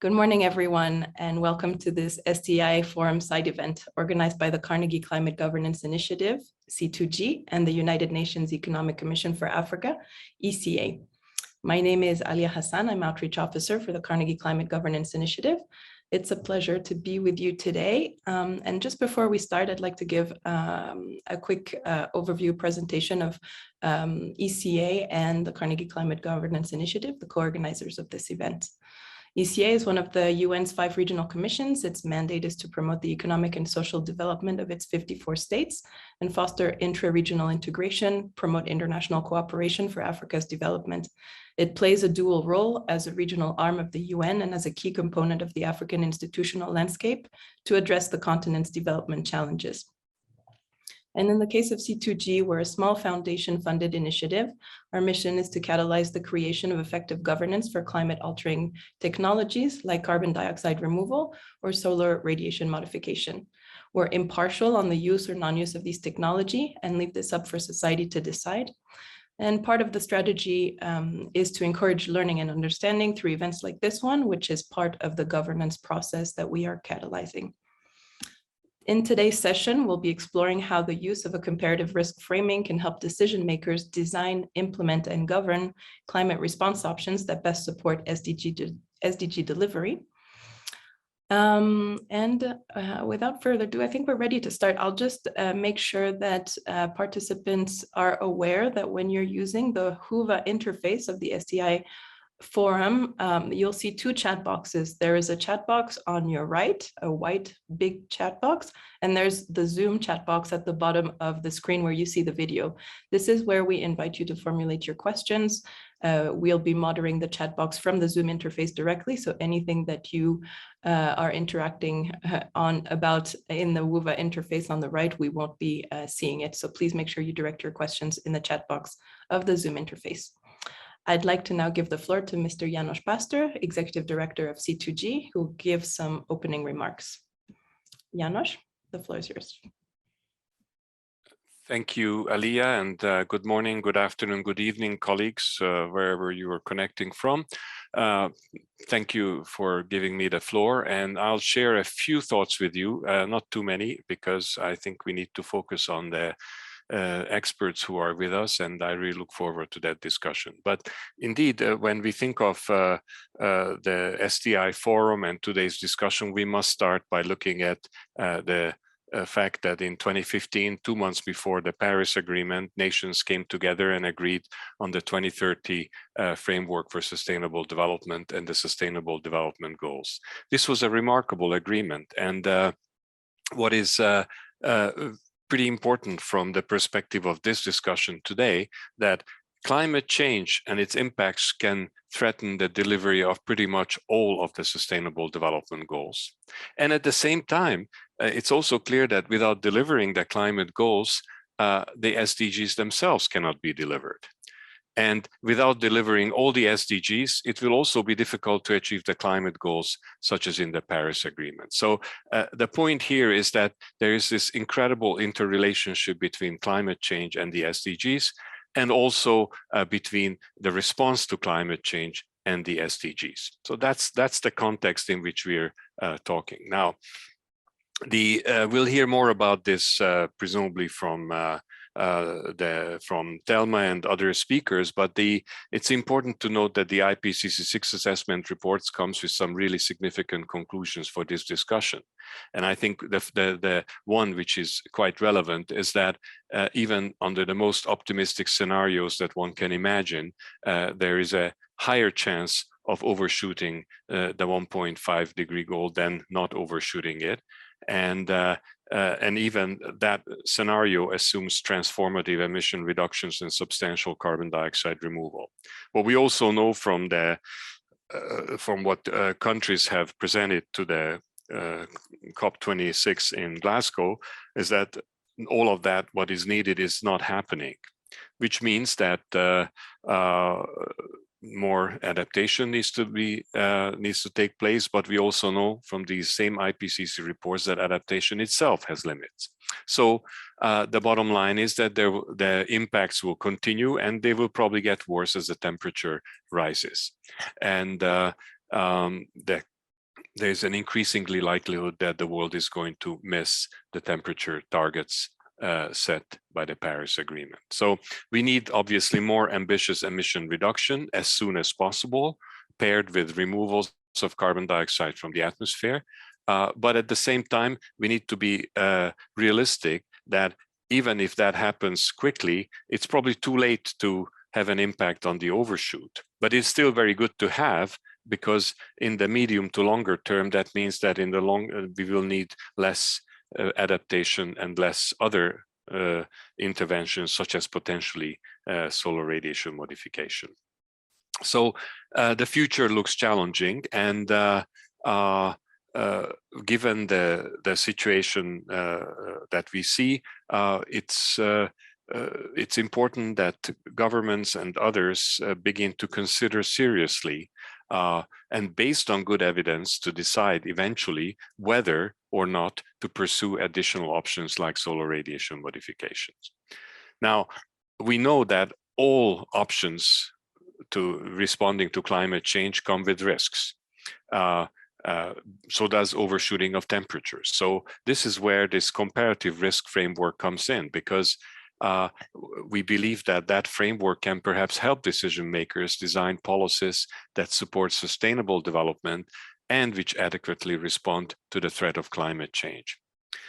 Good morning, everyone, and welcome to this STI Forum side event organized by the Carnegie Climate Governance Initiative, C2G, and the United Nations Economic Commission for Africa, ECA. My name is Alia Hassan. I'm Outreach Officer for the Carnegie Climate Governance Initiative. It's a pleasure to be with you today. And just before we start, I'd like to give a quick overview presentation of ECA and the Carnegie Climate Governance Initiative, the co-organizers of this event. ECA is one of the UN's 5 regional commissions. Its mandate is to promote the economic and social development of its 54 states and foster intra-regional integration, promote international cooperation for Africa's development. It plays a dual role as a regional arm of the UN and as a key component of the African institutional landscape to address the continent's development challenges. And in the case of C2G, we're a small foundation-funded initiative. Our mission is to catalyze the creation of effective governance for climate-altering technologies like carbon dioxide removal or solar radiation modification. We're impartial on the use or non-use of these technology and leave this up for society to decide. And part of the strategy is to encourage learning and understanding through events like this one, which is part of the governance process that we are catalyzing. In today's session, we'll be exploring how the use of a comparative risk framing can help decision makers design, implement, and govern climate response options that best support SDG delivery. Without further ado, I think we're ready to start. I'll just make sure that participants are aware that when you're using the Whova interface of the STI Forum, you'll see 2 chat boxes. There is a chat box on your right, a white big chat box, and there's the Zoom chat box at the bottom of the screen where you see the video. This is where we invite you to formulate your questions. We'll be monitoring the chat box from the Zoom interface directly, so anything that you are interacting about in the Whova interface on the right, we won't be seeing it. So please make sure you direct your questions in the chat box of the Zoom interface. I'd like to now give the floor to Mr. János Pásztor, Executive Director of C2G, who will give some opening remarks. János, the floor is yours. Thank you, Alia, and good morning, good afternoon, good evening, colleagues, wherever you are connecting from. Thank you for giving me the floor, and I'll share a few thoughts with you, not too many, because I think we need to focus on the experts who are with us, and I really look forward to that discussion. But indeed, when we think of the STI Forum and today's discussion, we must start by looking at the fact that in 2015, 2 months before the Paris Agreement, nations came together and agreed on the 2030 framework for sustainable development and the Sustainable Development Goals. This was a remarkable agreement, and what is pretty important from the perspective of this discussion today, that climate change and its impacts can threaten the delivery of pretty much all of the Sustainable Development Goals. And at the same time, it's also clear that without delivering the climate goals, the SDGs themselves cannot be delivered. And without delivering all the SDGs, it will also be difficult to achieve the climate goals, such as in the Paris Agreement. So the point here is that there is this incredible interrelationship between climate change and the SDGs, and also between the response to climate change and the SDGs. So that's the context in which we're talking. Now, we'll hear more about this presumably from Thelma and other speakers, but it's important to note that the IPCC 6 assessment reports comes with some really significant conclusions for this discussion. And I think the one which is quite relevant is that even under the most optimistic scenarios that one can imagine, there is a higher chance of overshooting the 1.5 degree goal than not overshooting it. And even that scenario assumes transformative emission reductions and substantial carbon dioxide removal. What we also know from what countries have presented to the COP26 in Glasgow is that all of that, what is needed, is not happening, which means that more adaptation needs to take place, but we also know from these same IPCC reports that adaptation itself has limits. So the bottom line is that the impacts will continue, and they will probably get worse as the temperature rises. And the there's an increasingly likelihood that the world is going to miss the temperature targets set by the Paris Agreement. So we need obviously more ambitious emission reduction as soon as possible, paired with removals of carbon dioxide from the atmosphere. But at the same time, we need to be realistic that even if that happens quickly, it's probably too late to have an impact on the overshoot. But it's still very good to have, because in the medium to longer term, that means that in the long, we will need less adaptation and less other interventions, such as potentially solar radiation modification. So the future looks challenging, and given the situation that we see, it's important that governments and others begin to consider seriously and based on good evidence to decide eventually whether or not to pursue additional options like solar radiation modifications. Now, we know that all options to responding to climate change come with risks. So does overshooting of temperatures. So this is where this comparative risk framework comes in, because we believe that that framework can perhaps help decision makers design policies that support sustainable development and which adequately respond to the threat of climate change.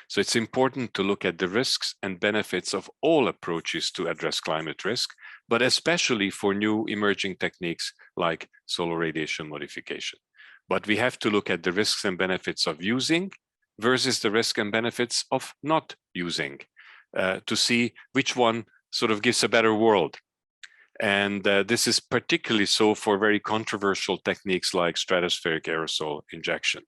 So it's important to look at the risks and benefits of all approaches to address climate risk, but especially for new emerging techniques like solar radiation modification. But we have to look at the risks and benefits of using versus the risk and benefits of not using to see which one sort of gives a better world. And this is particularly so for very controversial techniques like stratospheric aerosol injection.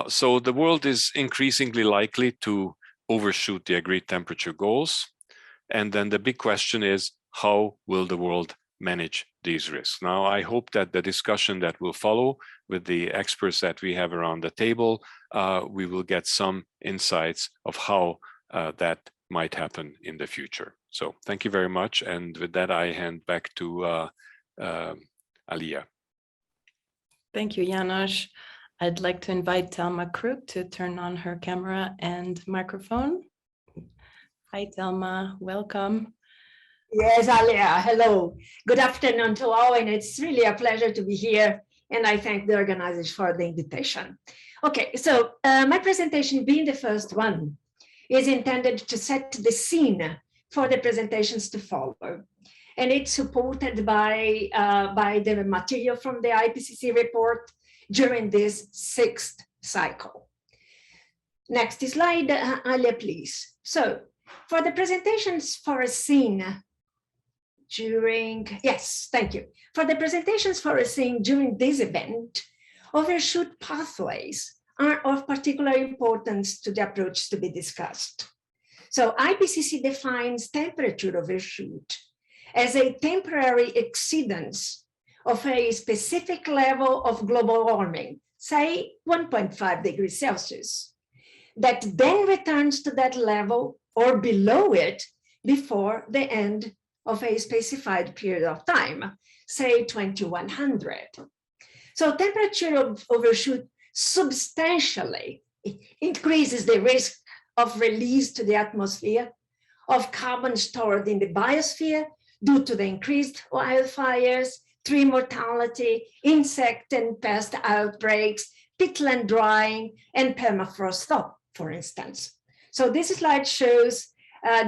So the world is increasingly likely to overshoot the agreed temperature goals. And then the big question is, how will the world manage these risks? Now, I hope that the discussion that will follow with the experts that we have around the table, we will get some insights of how that might happen in the future. So thank you very much. And with that, I hand back to Alia. Thank you, János. I'd like to invite Thelma Krug to turn on her camera and microphone. Hi, Thelma, welcome. Yes, Alia, hello. Good afternoon to all, and it's really a pleasure to be here, and I thank the organizers for the invitation. Okay, so my presentation, being the first one, is intended to set the scene for the presentations to follow. And it's supported by the material from the IPCC report during this 6th cycle. Next slide, Alia, please. So for the presentations foreseen during, yes, thank you. For the presentations foreseen during this event, overshoot pathways are of particular importance to the approach to be discussed. So IPCC defines temperature overshoot as a temporary exceedance of a specific level of global warming, say 1.5 degrees Celsius, that then returns to that level or below it before the end of a specified period of time, say 2100. So temperature overshoot substantially increases the risk of release to the atmosphere of carbon stored in the biosphere due to the increased wildfires, tree mortality, insect and pest outbreaks, peatland drying, and permafrost thaw, for instance. So this slide shows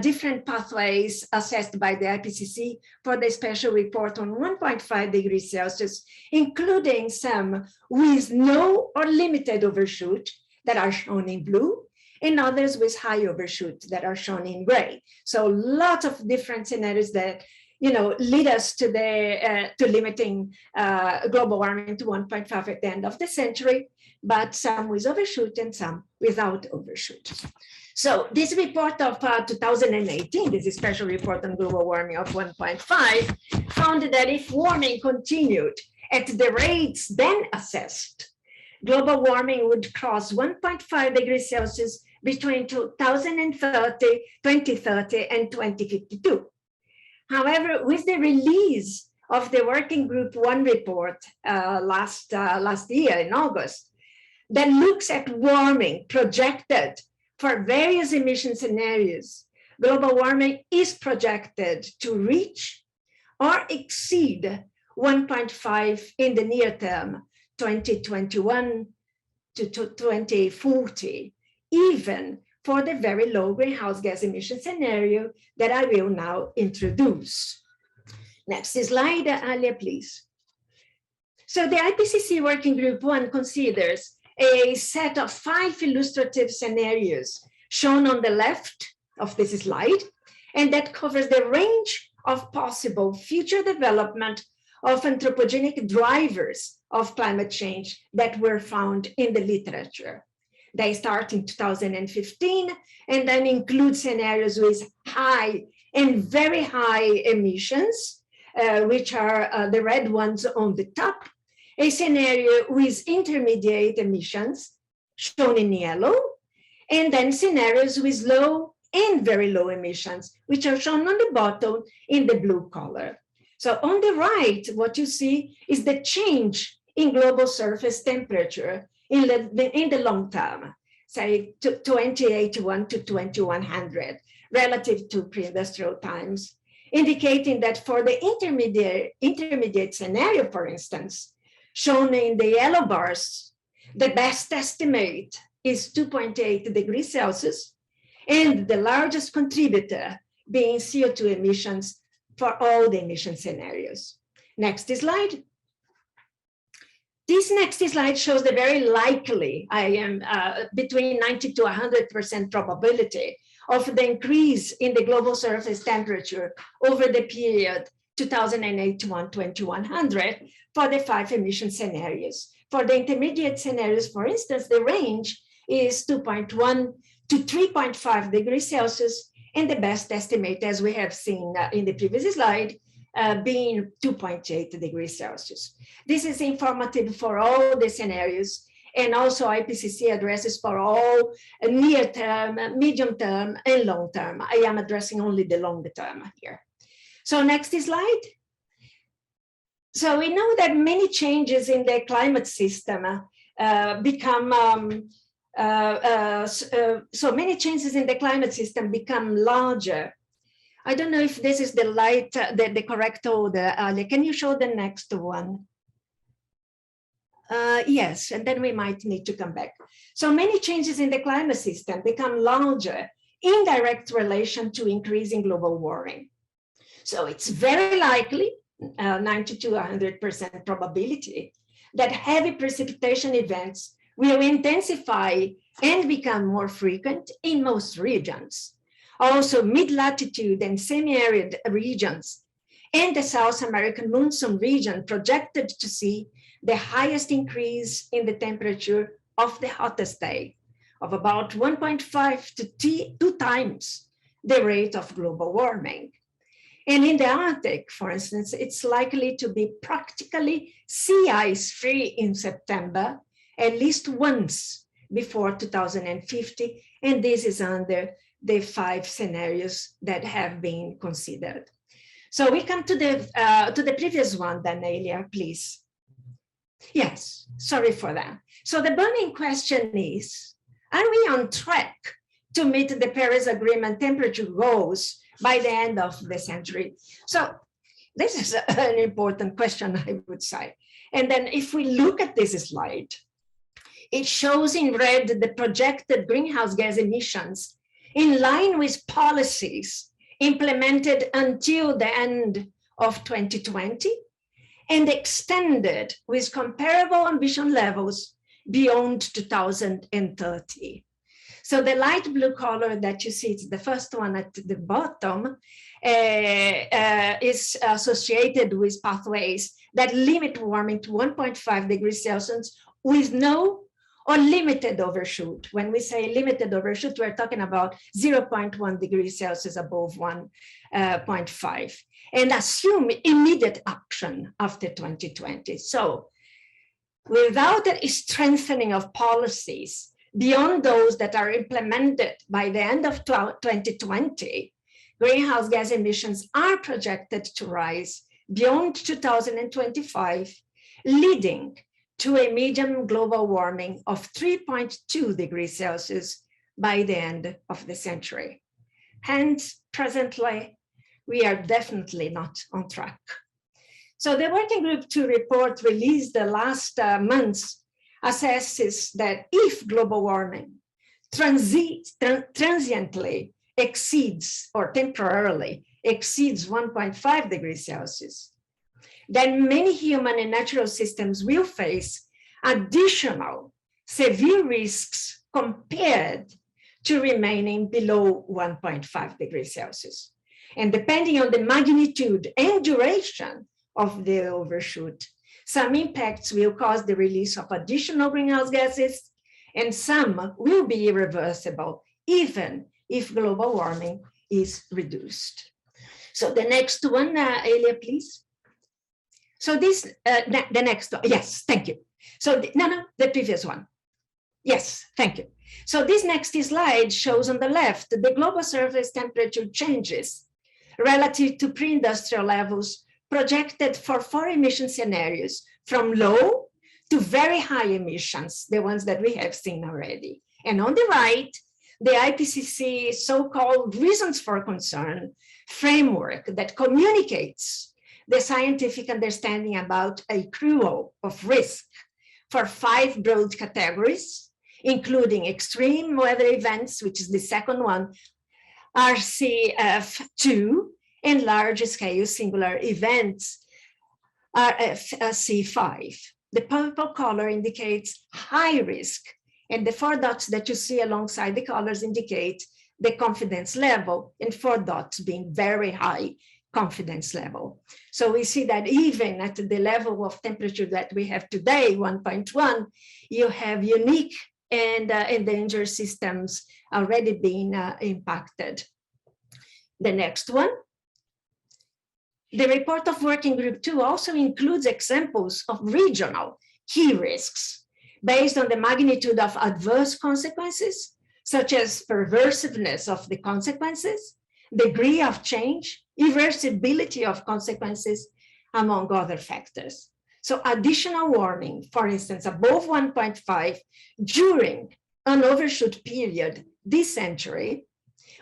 different pathways assessed by the IPCC for the special report on 1.5 degrees Celsius, including some with no or limited overshoot that are shown in blue, and others with high overshoot that are shown in gray. So lots of different scenarios that lead us to limiting global warming to 1.5 at the end of the century, but some with overshoot and some without overshoot. So this report of 2018, this special report on global warming of 1.5, found that if warming continued at the rates then assessed, global warming would cross 1.5 degrees Celsius between 2030 and 2052. However, with the release of the Working Group 1 report last year in August, that looks at warming projected for various emission scenarios, global warming is projected to reach or exceed 1.5 in the near term, 2021 to 2040, even for the very low greenhouse gas emission scenario that I will now introduce. Next slide, Alia, please. So the IPCC Working Group 1 considers a set of 5 illustrative scenarios shown on the left of this slide, and that covers the range of possible future development of anthropogenic drivers of climate change that were found in the literature. They start in 2015 and then include scenarios with high and very high emissions, which are the red ones on the top, a scenario with intermediate emissions shown in yellow, and then scenarios with low and very low emissions, which are shown on the bottom in the blue color. So on the right, what you see is the change in global surface temperature in the long term, say 2081 to 2100, relative to pre-industrial times, indicating that for the intermediate scenario, for instance, shown in the yellow bars, the best estimate is 2.8 degrees Celsius, and the largest contributor being CO2 emissions for all the emission scenarios. Next slide. This next slide shows the very likely, between 90 to 100% probability of the increase in the global surface temperature over the period 2008 to 2100 for the 5 emission scenarios. For the intermediate scenarios, for instance, the range is 2.1 to 3.5 degrees Celsius, and the best estimate, as we have seen in the previous slide, being 2.8 degrees Celsius. This is informative for all the scenarios, and also IPCC addresses for all near term, medium term, and long term. I am addressing only the long term here. So next slide. So we know that many changes in the climate system become larger. I don't know if this is the correct order. Can you show the next one? Yes, and then we might need to come back. So many changes in the climate system become larger in direct relation to increasing global warming. So it's very likely, 90 to 100% probability, that heavy precipitation events will intensify and become more frequent in most regions. Also, mid-latitude and semi-arid regions and the South American monsoon region projected to see the highest increase in the temperature of the hottest day, of about 1.5 to 2 times the rate of global warming. And in the Arctic, for instance, it's likely to be practically sea ice free in September, at least once before 2050. And this is under the 5 scenarios that have been considered. So we come to the previous one, then, Elia, please. Yes, sorry for that. So the burning question is, are we on track to meet the Paris Agreement temperature goals by the end of the century? So this is an important question, I would say. And then if we look at this slide, it shows in red the projected greenhouse gas emissions in line with policies implemented until the end of 2020 and extended with comparable ambition levels beyond 2030. So the light blue color that you see, it's the first one at the bottom, is associated with pathways that limit warming to 1.5 degrees Celsius with no or limited overshoot. When we say limited overshoot, we're talking about 0.1 degrees Celsius above 1.5, and assume immediate action after 2020. So without a strengthening of policies beyond those that are implemented by the end of 2020, greenhouse gas emissions are projected to rise beyond 2025, leading to a median global warming of 3.2 degrees Celsius by the end of the century. Hence, presently, we are definitely not on track. So the Working Group 2 report released the last months assesses that if global warming transiently exceeds or temporarily exceeds 1.5 degrees Celsius, then many human and natural systems will face additional severe risks compared to remaining below 1.5 degrees Celsius. And depending on the magnitude and duration of the overshoot, some impacts will cause the release of additional greenhouse gases, and some will be irreversible, even if global warming is reduced. So the next one, Elia, please. So this, the next one, yes, thank you. So the previous one. Yes, thank you. So this next slide shows on the left the global surface temperature changes relative to pre-industrial levels projected for 4 emission scenarios, from low to very high emissions, the ones that we have seen already. And on the right, the IPCC so-called reasons for concern framework that communicates the scientific understanding about accrual of risk for 5 broad categories, including extreme weather events, which is the second one, RCF2, and large-scale singular events, RFC5. The purple color indicates high risk, and the 4 dots that you see alongside the colors indicate the confidence level, and 4 dots being very high confidence level. So we see that even at the level of temperature that we have today, 1.1, you have unique and endangered systems already being impacted. The next one. The report of Working Group 2 also includes examples of regional key risks based on the magnitude of adverse consequences, such as perversiveness of the consequences, degree of change, irreversibility of consequences, among other factors. So additional warming, for instance, above 1.5 during an overshoot period this century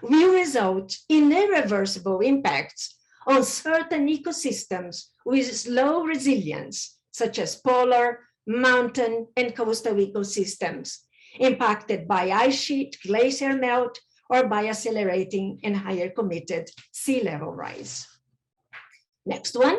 will result in irreversible impacts on certain ecosystems with low resilience, such as polar, mountain, and coastal ecosystems, impacted by ice sheet, glacier melt, or by accelerating and higher committed sea level rise. Next one.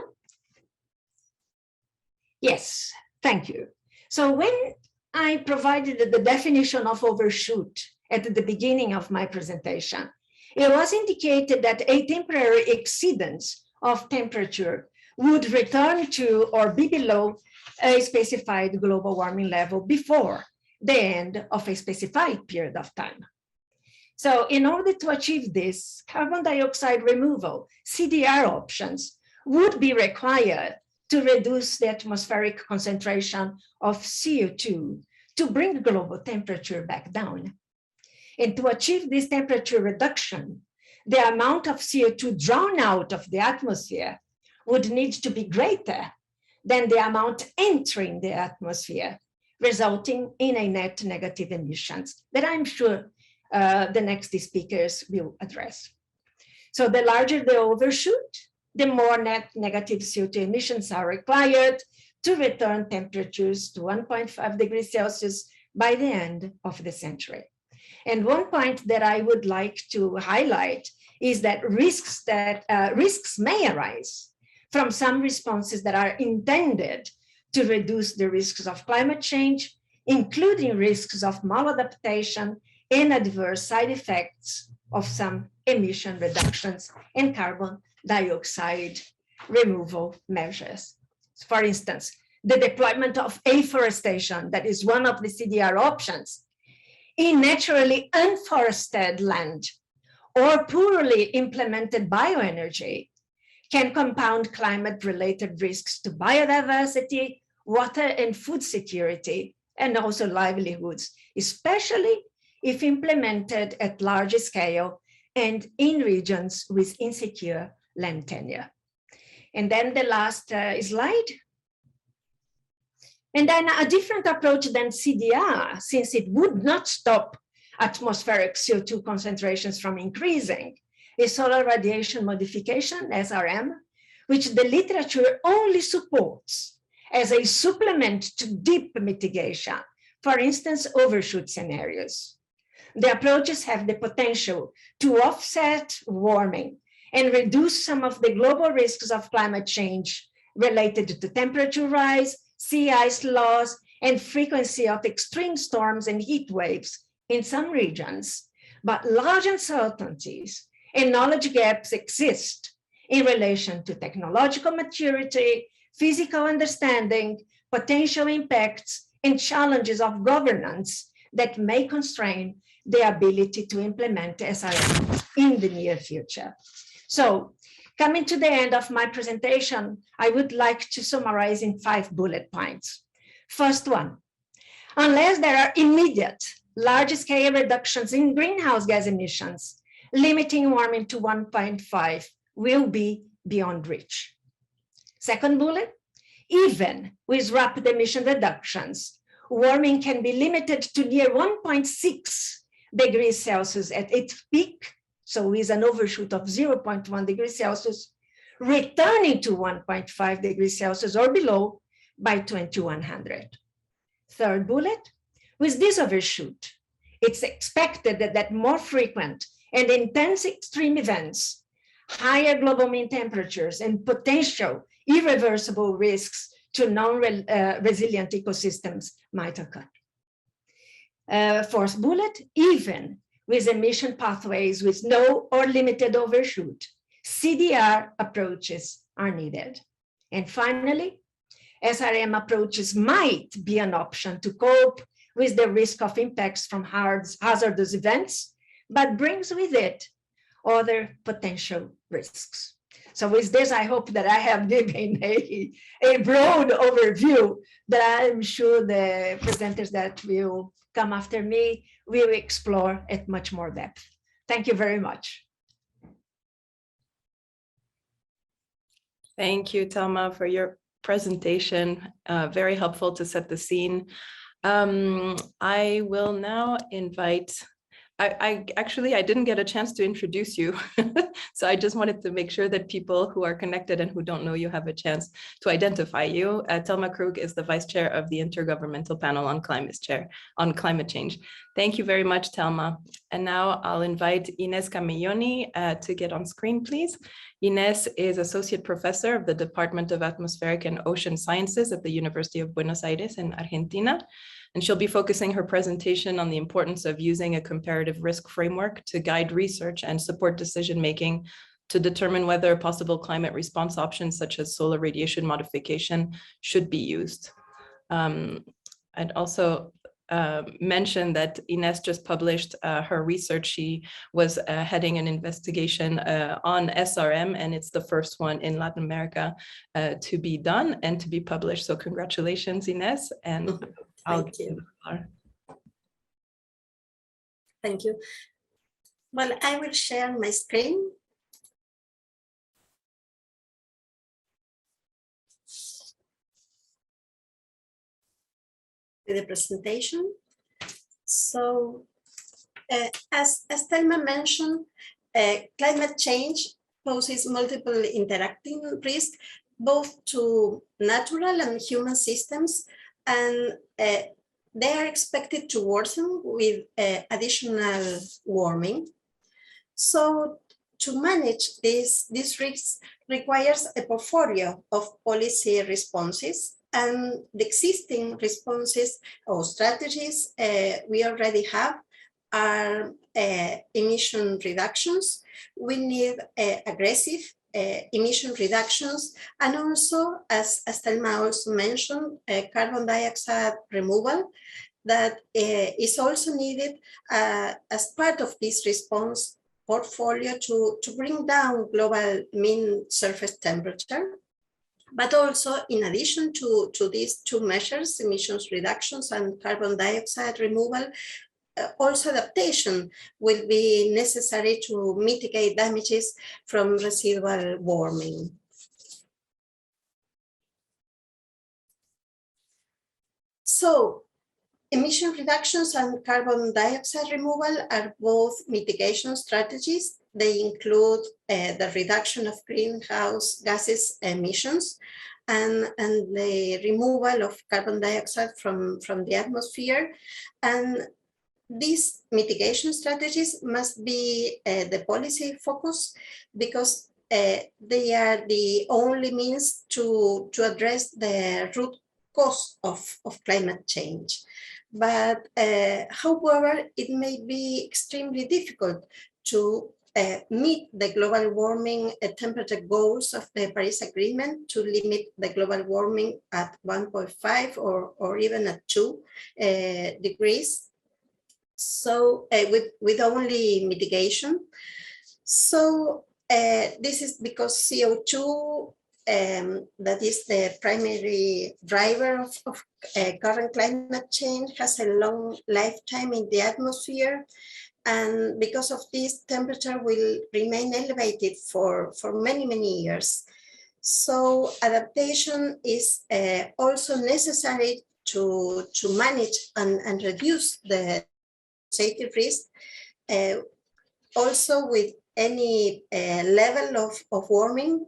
Yes, thank you. So when I provided the definition of overshoot at the beginning of my presentation, it was indicated that a temporary exceedance of temperature would return to or be below a specified global warming level before the end of a specified period of time. So in order to achieve this, carbon dioxide removal, CDR options, would be required to reduce the atmospheric concentration of CO2 to bring global temperature back down. And to achieve this temperature reduction, the amount of CO2 drawn out of the atmosphere would need to be greater than the amount entering the atmosphere, resulting in a net negative emissions that I'm sure the next speakers will address. So the larger the overshoot, the more net negative CO2 emissions are required to return temperatures to 1.5 degrees Celsius by the end of the century. And one point that I would like to highlight is that risks may arise from some responses that are intended to reduce the risks of climate change, including risks of maladaptation and adverse side effects of some emission reductions and carbon dioxide removal measures. For instance, the deployment of afforestation, that is one of the CDR options, in naturally unforested land or poorly implemented bioenergy can compound climate-related risks to biodiversity, water and food security, and also livelihoods, especially if implemented at large scale and in regions with insecure land tenure. And then the last slide. And then a different approach than CDR, since it would not stop atmospheric CO2 concentrations from increasing, is solar radiation modification, SRM, which the literature only supports as a supplement to deep mitigation, for instance, overshoot scenarios. The approaches have the potential to offset warming and reduce some of the global risks of climate change related to temperature rise, sea ice loss, and frequency of extreme storms and heat waves in some regions. But large uncertainties and knowledge gaps exist in relation to technological maturity, physical understanding, potential impacts, and challenges of governance that may constrain the ability to implement SRM in the near future. So, coming to the end of my presentation, I would like to summarize in 5 bullet points. First one, unless there are immediate large-scale reductions in greenhouse gas emissions, limiting warming to 1.5 will be beyond reach. Second bullet, even with rapid emission reductions, warming can be limited to near 1.6 degrees Celsius at its peak, so with an overshoot of 0.1 degrees Celsius, returning to 1.5 degrees Celsius or below by 2100. Third bullet, with this overshoot, it's expected that more frequent and intense extreme events, higher global mean temperatures, and potential irreversible risks to non-resilient ecosystems might occur. Fourth bullet, even with emission pathways with no or limited overshoot, CDR approaches are needed. And finally, SRM approaches might be an option to cope with the risk of impacts from hazardous events, but brings with it other potential risks. So with this, I hope that I have given a broad overview that I'm sure the presenters that will come after me will explore at much more depth. Thank you very much. Thank you, Thelma, for your presentation. Very helpful to set the scene. I will now invite, I didn't get a chance to introduce you. So I just wanted to make sure that people who are connected and who don't know you have a chance to identify you. Thelma Krug is the Vice Chair of the Intergovernmental Panel on Climate Change. Thank you very much, Thelma. And now I'll invite Inés Camilloni to get on screen, please. Inés is Associate Professor of the Department of Atmospheric and Ocean Sciences at the University of Buenos Aires in Argentina. And she'll be focusing her presentation on the importance of using a comparative risk framework to guide research and support decision-making to determine whether possible climate response options such as solar radiation modification should be used. I'd also mention that Inés just published her research. She was heading an investigation on SRM, and it's the first one in Latin America to be done and to be published. So congratulations, Inés. And Thank you. Thank you. Well, I will share my screen. With the presentation. So, as Thelma mentioned, climate change poses multiple interacting risks, both to natural and human systems, and they are expected to worsen with additional warming. So to manage these risks requires a portfolio of policy responses, and the existing responses or strategies we already have are emission reductions. We need aggressive emission reductions, and also, as Thelma also mentioned, carbon dioxide removal that is also needed as part of this response portfolio to bring down global mean surface temperature. But also, in addition to these two measures, emissions reductions and carbon dioxide removal, also adaptation will be necessary to mitigate damages from residual warming. So emission reductions and carbon dioxide removal are both mitigation strategies. They include the reduction of greenhouse gases emissions and the removal of carbon dioxide from the atmosphere. And these mitigation strategies must be the policy focus, because they are the only means to address the root cause of climate change. But however, it may be extremely difficult to meet the global warming temperature goals of the Paris Agreement, to limit the global warming at 1.5 or even at 2 degrees. So with only mitigation. So this is because CO2, that is the primary driver of current climate change, has a long lifetime in the atmosphere. And because of this, temperature will remain elevated for many, many years. So adaptation is also necessary to manage and reduce the safety risk, also with any level of warming,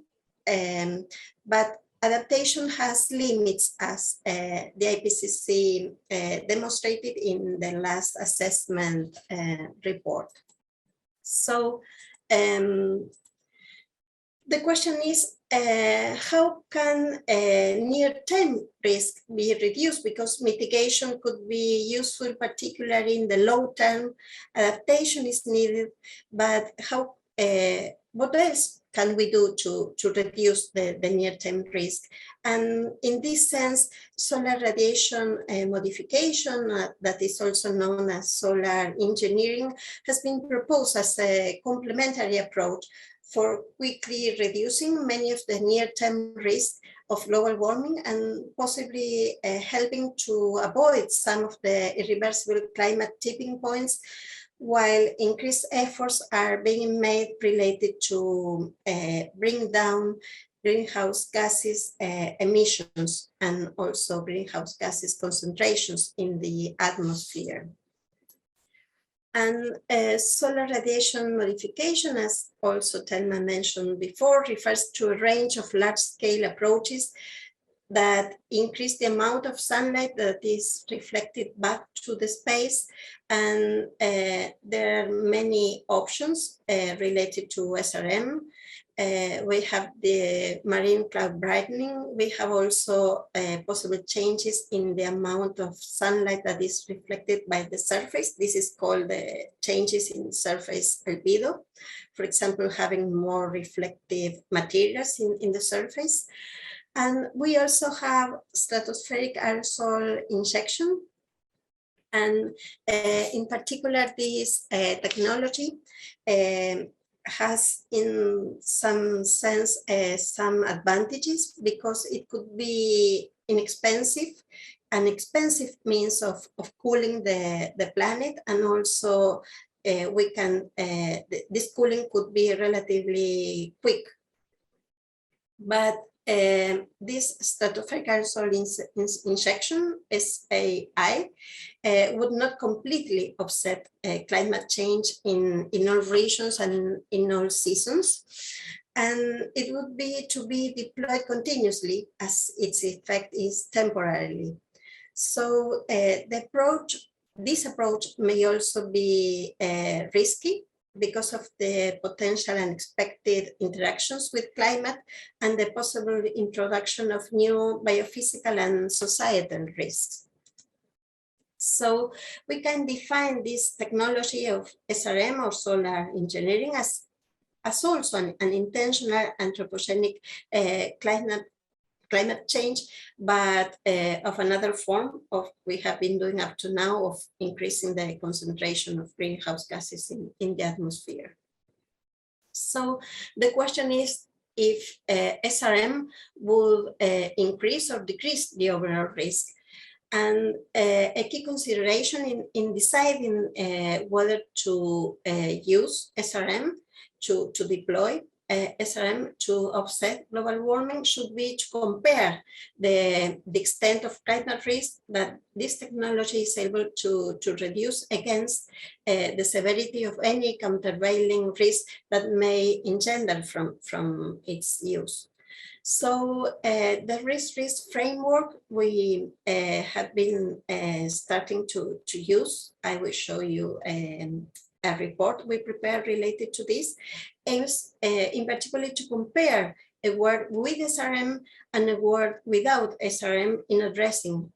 but adaptation has limits, as the IPCC demonstrated in the last assessment report. So the question is, how can near-term risk be reduced? Because mitigation could be useful, particularly in the long term. Adaptation is needed, but how? What else can we do to reduce the near-term risk? And in this sense, solar radiation modification, that is also known as solar engineering, has been proposed as a complementary approach for quickly reducing many of the near-term risks of global warming, and possibly helping to avoid some of the irreversible climate tipping points, while increased efforts are being made related to bring down greenhouse gases emissions and also greenhouse gases concentrations in the atmosphere. And solar radiation modification, as also Thelma mentioned before, refers to a range of large-scale approaches that increase the amount of sunlight that is reflected back to the space. And there are many options related to SRM. We have the marine cloud brightening. We have also possible changes in the amount of sunlight that is reflected by the surface. This is called the changes in surface albedo. For example, having more reflective materials in the surface. And we also have stratospheric aerosol injection. And in particular, this technology has in some sense some advantages, because it could be inexpensive, an expensive means of cooling the planet, and also we can this cooling could be relatively quick. But this stratospheric aerosol injection, SAI, would not completely offset climate change in all regions and in all seasons. And it would be to be deployed continuously, as its effect is temporarily. So this approach may also be risky, because of the potential unexpected interactions with climate and the possible introduction of new biophysical and societal risks. So we can define this technology of SRM, or solar engineering, as also an intentional anthropogenic climate change, but of another form of we have been doing up to now, of increasing the concentration of greenhouse gases in the atmosphere. So the question is if SRM will increase or decrease the overall risk. And a key consideration in deciding whether to use SRM to deploy SRM to offset global warming should be to compare the extent of climate risk that this technology is able to reduce against the severity of any countervailing risk that may engender from its use. So the risk framework we have been starting to use. I will show you a report we prepared related to this, aims in particular to compare a work with SRM and a work without SRM in addressing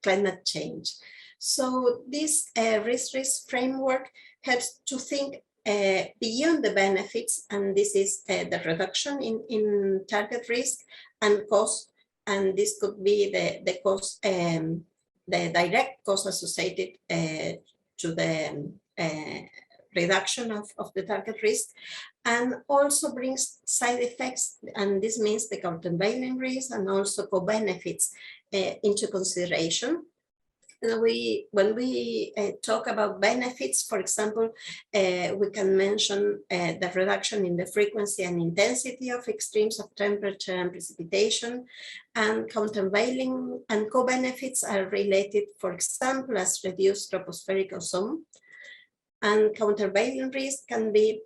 climate change. So this risk framework helps to think beyond the benefits, and this is the reduction in target risk and cost, and this could be the cost, the direct cost associated to the reduction of the target risk, and also brings side effects, and this means the countervailing risk and also co-benefits into consideration. When we talk about benefits, for example, we can mention the reduction in the frequency and intensity of extremes of temperature and precipitation, and countervailing and co-benefits are related, for example, as reduced tropospheric ozone. And countervailing risk can be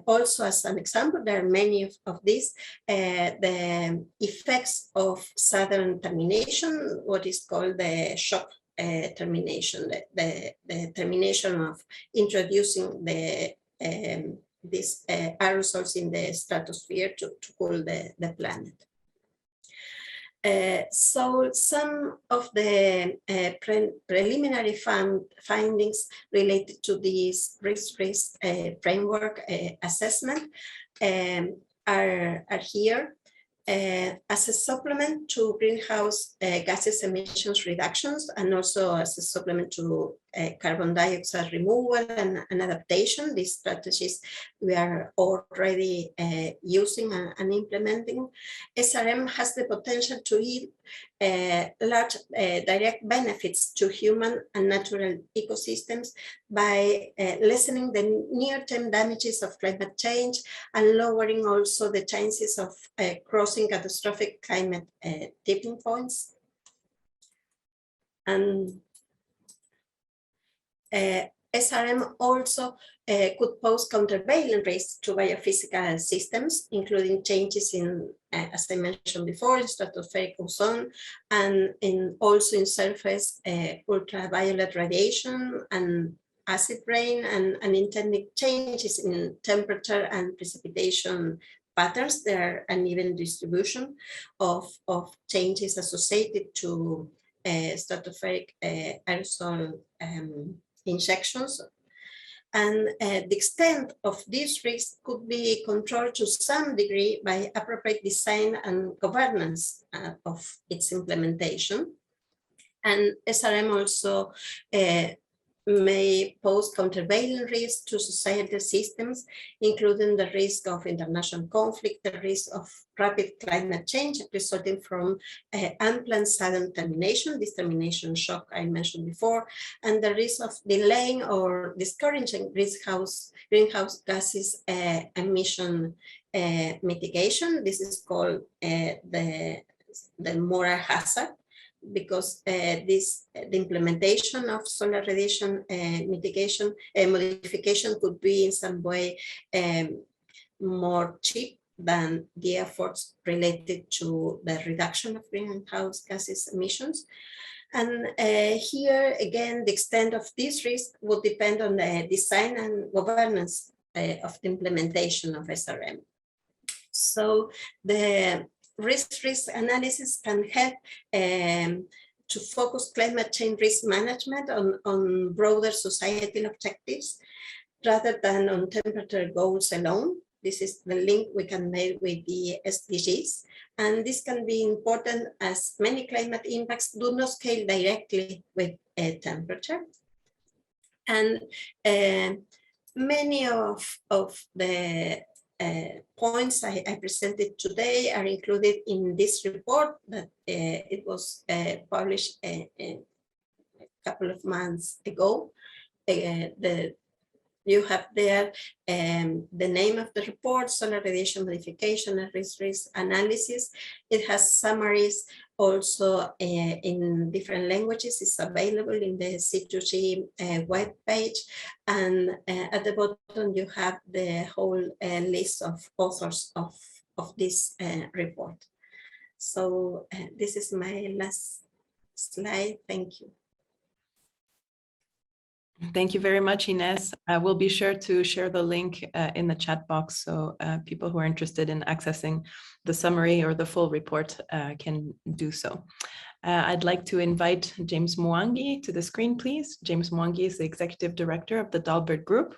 also, as an example, there are many of these, the effects of sudden termination, what is called the shock termination, the termination of introducing these aerosols in the stratosphere to cool the planet. So some of the preliminary findings related to this risk framework assessment are here. As a supplement to greenhouse gases emissions reductions, and also as a supplement to carbon dioxide removal and adaptation, these strategies we are already using and implementing, SRM has the potential to yield large direct benefits to human and natural ecosystems by lessening the near-term damages of climate change and lowering also the chances of crossing catastrophic climate tipping points. And SRM also could pose countervailing risks to biophysical systems, including changes in, as I mentioned before, in stratospheric ozone, and also in surface ultraviolet radiation and acid rain, and unintended changes in temperature and precipitation patterns. There are uneven distribution of changes associated to stratospheric aerosol injections. And the extent of this risk could be controlled to some degree by appropriate design and governance of its implementation. And SRM also may pose countervailing risks to societal systems, including the risk of international conflict, the risk of rapid climate change resulting from unplanned sudden termination, this termination shock I mentioned before, and the risk of delaying or discouraging greenhouse gases emission mitigation. This is called the moral hazard, because the implementation of solar radiation mitigation modification could be in some way more cheap than the efforts related to the reduction of greenhouse gases emissions. And here again, the extent of this risk would depend on the design and governance of the implementation of SRM. So the risk analysis can help to focus climate change risk management on broader societal objectives rather than on temperature goals alone. This is the link we can make with the SDGs. And this can be important as many climate impacts do not scale directly with temperature. And many of the points I presented today are included in this report that it was published a couple of months ago. The You have there the name of the report, solar radiation modification and risk analysis. It has summaries also in different languages. It's available in the C2G webpage. And at the bottom, you have the whole list of authors of this report. So this is my last slide. Thank you. Thank you very much, Inés. We'll be sure to share the link in the chat box so people who are interested in accessing the summary or the full report can do so. I'd like to invite James Mwangi to the screen, please. James Mwangi is the Executive Director of the Dalbert Group,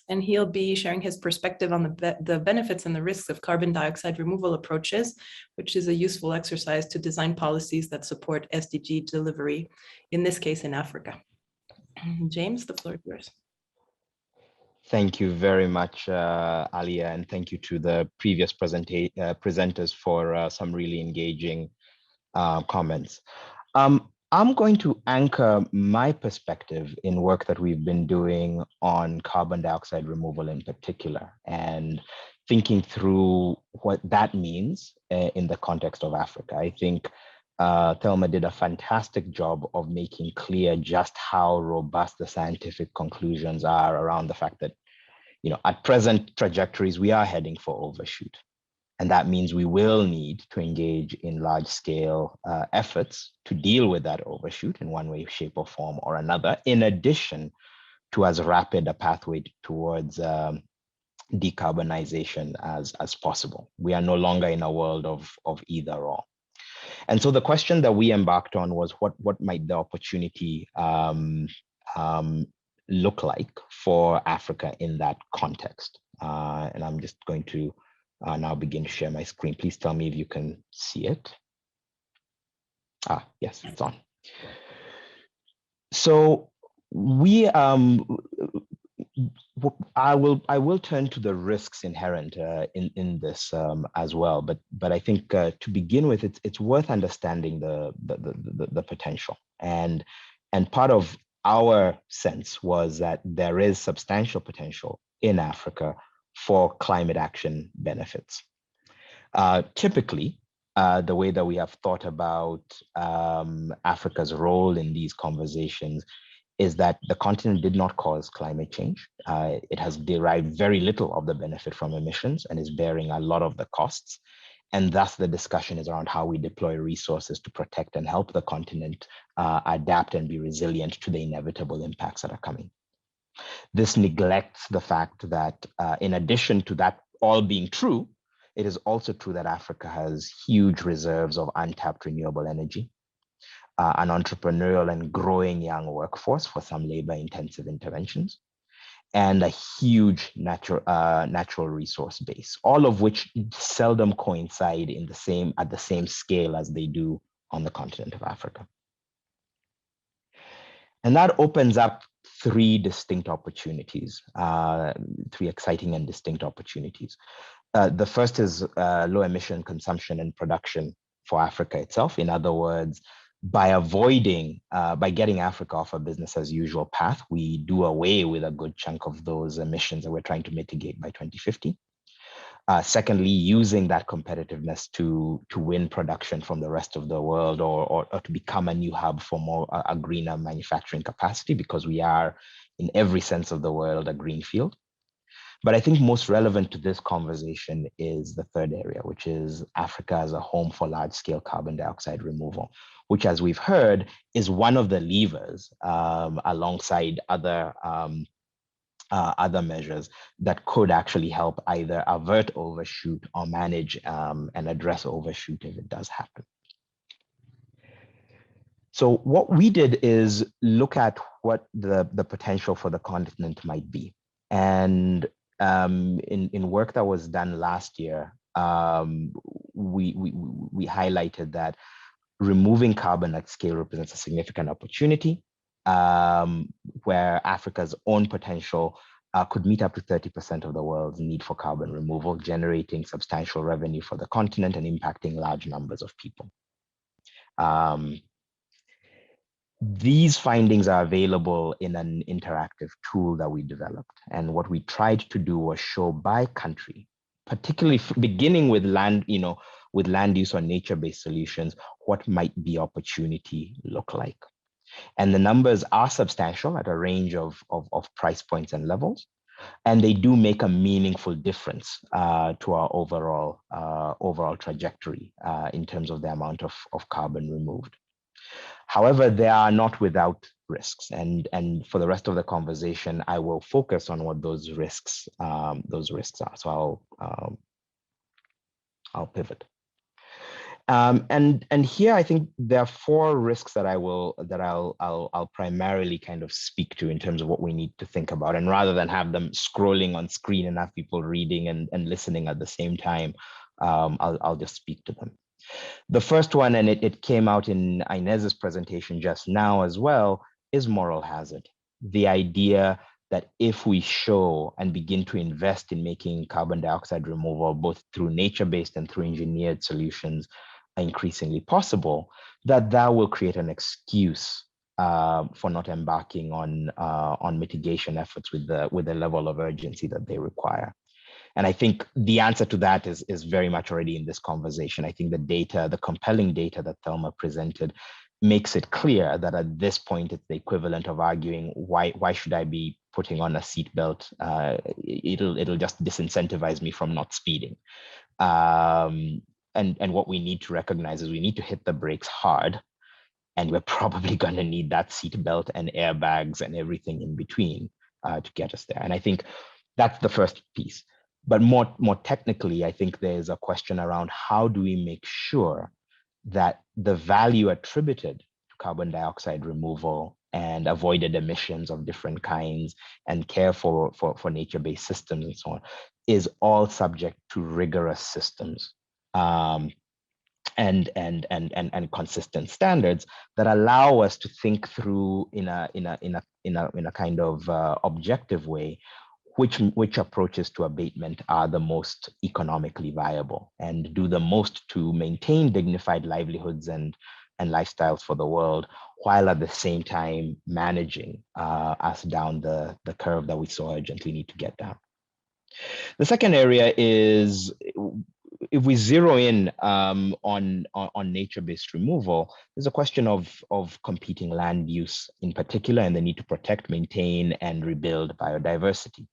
and he'll be sharing his perspective on the benefits and the risks of carbon dioxide removal approaches, which is a useful exercise to design policies that support SDG delivery, in this case in Africa. James, the floor is yours. Thank you very much, Alia, and thank you to the previous presenters for some really engaging comments. I'm going to anchor my perspective in work that we've been doing on carbon dioxide removal in particular, and thinking through what that means in the context of Africa. I think Thelma did a fantastic job of making clear just how robust the scientific conclusions are around the fact that, at present trajectories, we are heading for overshoot. And that means we will need to engage in large scale efforts to deal with that overshoot in one way, shape or form or another, in addition to as rapid a pathway towards decarbonization as possible. We are no longer in a world of either or. And so the question that we embarked on was what might the opportunity look like for Africa in that context? And I'm just going to now begin to share my screen. Please tell me if you can see it. Yes, it's on. So we I will turn to the risks inherent in this as well, but I think to begin with, it's worth understanding the potential, and part of our sense was that there is substantial potential in Africa for climate action benefits. Typically, the way that we have thought about Africa's role in these conversations is that the continent did not cause climate change. It has derived very little of the benefit from emissions and is bearing a lot of the costs. And thus the discussion is around how we deploy resources to protect and help the continent adapt and be resilient to the inevitable impacts that are coming. This neglects the fact that in addition to that all being true, it is also true that Africa has huge reserves of untapped renewable energy, an entrepreneurial and growing young workforce for some labor-intensive interventions, and a huge natural resource base, all of which seldom coincide at the same scale as they do on the continent of Africa. And that opens up three distinct opportunities, three exciting and distinct opportunities. The first is low emission consumption and production for Africa itself. In other words, by getting Africa off a business as usual path, we do away with a good chunk of those emissions that we're trying to mitigate by 2050. Secondly, using that competitiveness to win production from the rest of the world, or to become a new hub for a greener manufacturing capacity, because we are, in every sense of the word, a green field. But I think most relevant to this conversation is the third area, which is Africa as a home for large-scale carbon dioxide removal, which, as we've heard, is one of the levers alongside other measures that could actually help either avert overshoot or manage and address overshoot if it does happen. So what we did is look at what the potential for the continent might be. And in work that was done last year, we highlighted that removing carbon at scale represents a significant opportunity, where Africa's own potential could meet up to 30% of the world's need for carbon removal, generating substantial revenue for the continent and impacting large numbers of people. These findings are available in an interactive tool that we developed. And what we tried to do was show by country, particularly beginning with land, with land use or nature-based solutions, what might the opportunity look like. And the numbers are substantial at a range of price points and levels. And they do make a meaningful difference to our overall trajectory in terms of the amount of carbon removed. However, they are not without risks, and for the rest of the conversation, I will focus on what those risks are. So I'll pivot. And here I think there are 4 risks that I'll primarily kind of speak to in terms of what we need to think about. And rather than have them scrolling on screen and have people reading and listening at the same time, I'll just speak to them. The first one, and it came out in Inés's presentation just now as well, is moral hazard. The idea that if we show and begin to invest in making carbon dioxide removal, both through nature-based and through engineered solutions, increasingly possible, that will create an excuse for not embarking on mitigation efforts with the level of urgency that they require. And I think the answer to that is very much already in this conversation. I think the compelling data that Thelma presented makes it clear that at this point, it's the equivalent of arguing, why should I be putting on a seatbelt? It'll just disincentivize me from not speeding. And what we need to recognize is we need to hit the brakes hard, and we're probably going to need that seatbelt and airbags and everything in between to get us there. And I think that's the first piece. But more technically, I think there's a question around how do we make sure that the value attributed to carbon dioxide removal and avoided emissions of different kinds and care for nature-based systems and so on is all subject to rigorous systems and consistent standards that allow us to think through in a kind of objective way which approaches to abatement are the most economically viable and do the most to maintain dignified livelihoods and lifestyles for the world, while at the same time managing us down the curve that we so urgently need to get down. The second area is, if we zero in on nature-based removal, there's a question of competing land use in particular, and the need to protect, maintain, and rebuild biodiversity.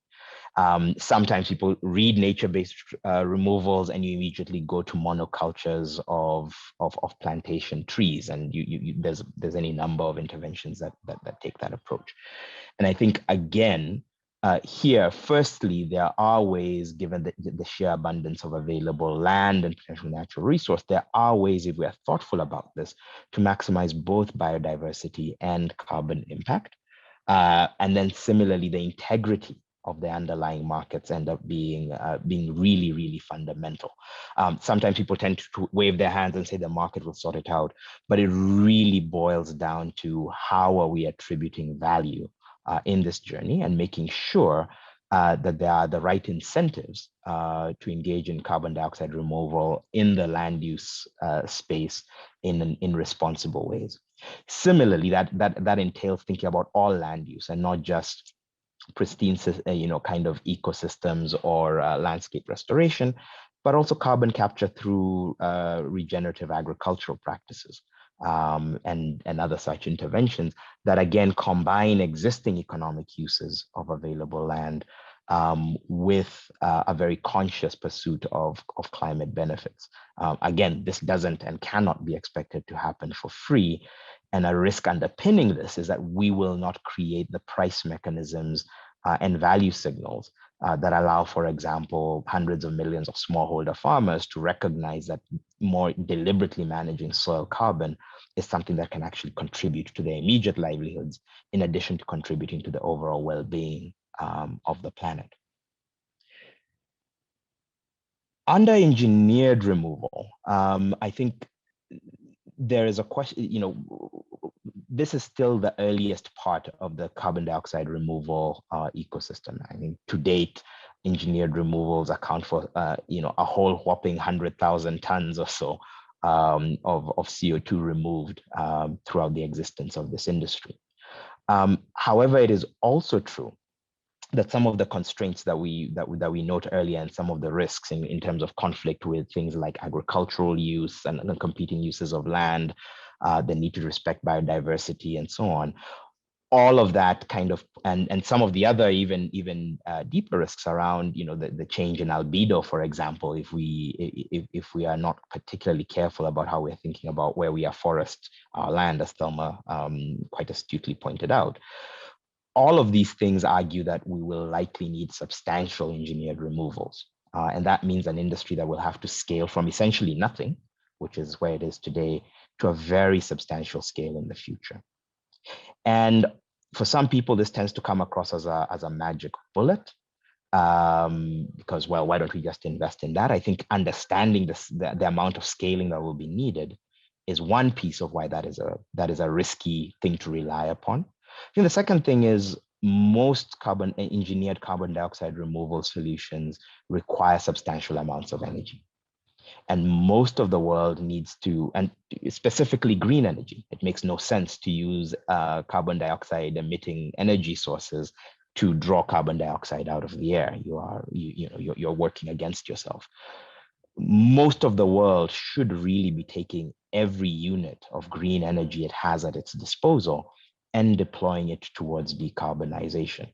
Sometimes people read nature-based removals and you immediately go to monocultures of plantation trees, and there's any number of interventions that take that approach. And I think again, here, firstly, there are ways, given the sheer abundance of available land and potential natural resource, there are ways, if we are thoughtful about this, to maximize both biodiversity and carbon impact. And then similarly, the integrity of the underlying markets end up being really, really fundamental. Sometimes people tend to wave their hands and say the market will sort it out, but it really boils down to how are we attributing value in this journey and making sure that there are the right incentives to engage in carbon dioxide removal in the land use space in responsible ways. Similarly, that entails thinking about all land use and not just pristine, kind of ecosystems or landscape restoration, but also carbon capture through regenerative agricultural practices and other such interventions that again combine existing economic uses of available land with a very conscious pursuit of climate benefits. Again, this doesn't and cannot be expected to happen for free. And a risk underpinning this is that we will not create the price mechanisms and value signals that allow, for example, hundreds of millions of smallholder farmers to recognize that more deliberately managing soil carbon is something that can actually contribute to their immediate livelihoods, in addition to contributing to the overall well-being of the planet. Under engineered removal, I think there is a question, this is still the earliest part of the carbon dioxide removal ecosystem. I mean, to date, engineered removals account for, a whole whopping 100,000 tons or so of CO2 removed throughout the existence of this industry. However, it is also true that some of the constraints that we note earlier and some of the risks in terms of conflict with things like agricultural use and competing uses of land, the need to respect biodiversity and so on, all of that kind of, and some of the other even deeper risks around, the change in albedo, for example, if we are not particularly careful about how we're thinking about where we afforest our land, as Thelma quite astutely pointed out. All of these things argue that we will likely need substantial engineered removals. And that means an industry that will have to scale from essentially nothing, which is where it is today, to a very substantial scale in the future. And for some people, this tends to come across as a magic bullet, because, well, why don't we just invest in that? I think understanding the amount of scaling that will be needed is one piece of why that is a risky thing to rely upon. I think the second thing is most engineered carbon dioxide removal solutions require substantial amounts of energy. And most of the world needs to, and specifically green energy. It makes no sense to use carbon dioxide emitting energy sources to draw carbon dioxide out of the air. You're working against yourself. Most of the world should really be taking every unit of green energy it has at its disposal and deploying it towards decarbonization.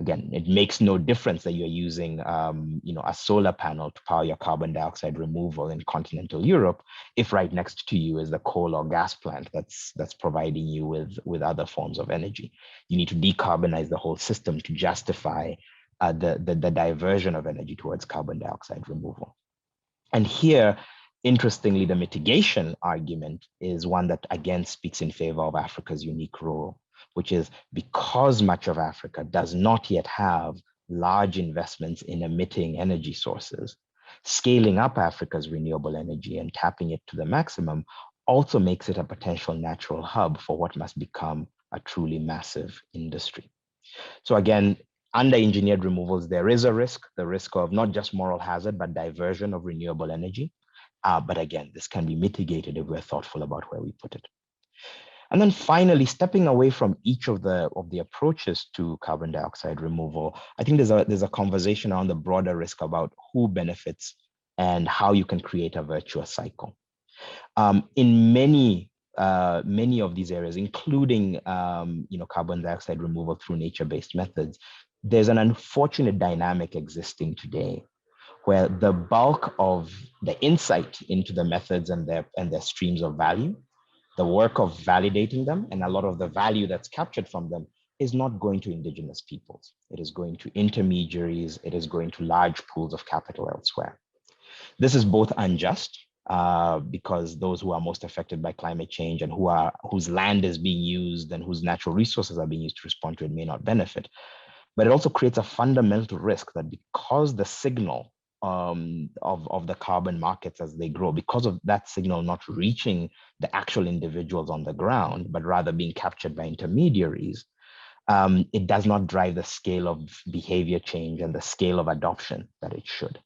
Again, it makes no difference that you're using a solar panel to power your carbon dioxide removal in continental Europe if right next to you is the coal or gas plant that's providing you with other forms of energy. You need to decarbonize the whole system to justify the diversion of energy towards carbon dioxide removal. And here, interestingly, the mitigation argument is one that again speaks in favor of Africa's unique role, which is because much of Africa does not yet have large investments in emitting energy sources, scaling up Africa's renewable energy and tapping it to the maximum also makes it a potential natural hub for what must become a truly massive industry. So again, under engineered removals, there is the risk of not just moral hazard, but diversion of renewable energy. But again, this can be mitigated if we're thoughtful about where we put it. And then finally, stepping away from each of the approaches to carbon dioxide removal, I think there's a conversation around the broader risk about who benefits and how you can create a virtuous cycle. In many of these areas, including carbon dioxide removal through nature-based methods, there's an unfortunate dynamic existing today where the bulk of the insight into the methods and their streams of value, the work of validating them, and a lot of the value that's captured from them is not going to indigenous peoples. It is going to intermediaries. It is going to large pools of capital elsewhere. This is both unjust, because those who are most affected by climate change and whose land is being used and whose natural resources are being used to respond to it may not benefit. But it also creates a fundamental risk that because the signal of the carbon markets as they grow, because of that signal not reaching the actual individuals on the ground, but rather being captured by intermediaries, it does not drive the scale of behavior change and the scale of adoption that it should.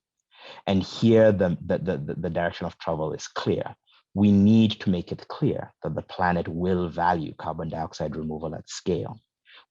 And here, the direction of travel is clear. We need to make it clear that the planet will value carbon dioxide removal at scale.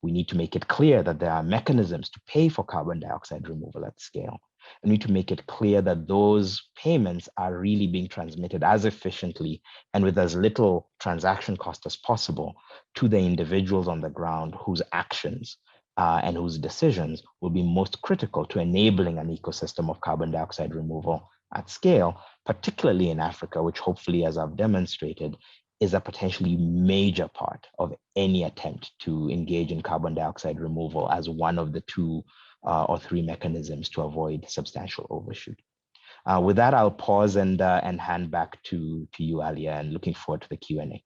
We need to make it clear that there are mechanisms to pay for carbon dioxide removal at scale. We need to make it clear that those payments are really being transmitted as efficiently and with as little transaction cost as possible to the individuals on the ground whose actions and whose decisions will be most critical to enabling an ecosystem of carbon dioxide removal at scale, particularly in Africa, which hopefully, as I've demonstrated, is a potentially major part of any attempt to engage in carbon dioxide removal as one of the 2 or 3 mechanisms to avoid substantial overshoot. With that, I'll pause and hand back to you, Alia, and looking forward to the Q&A.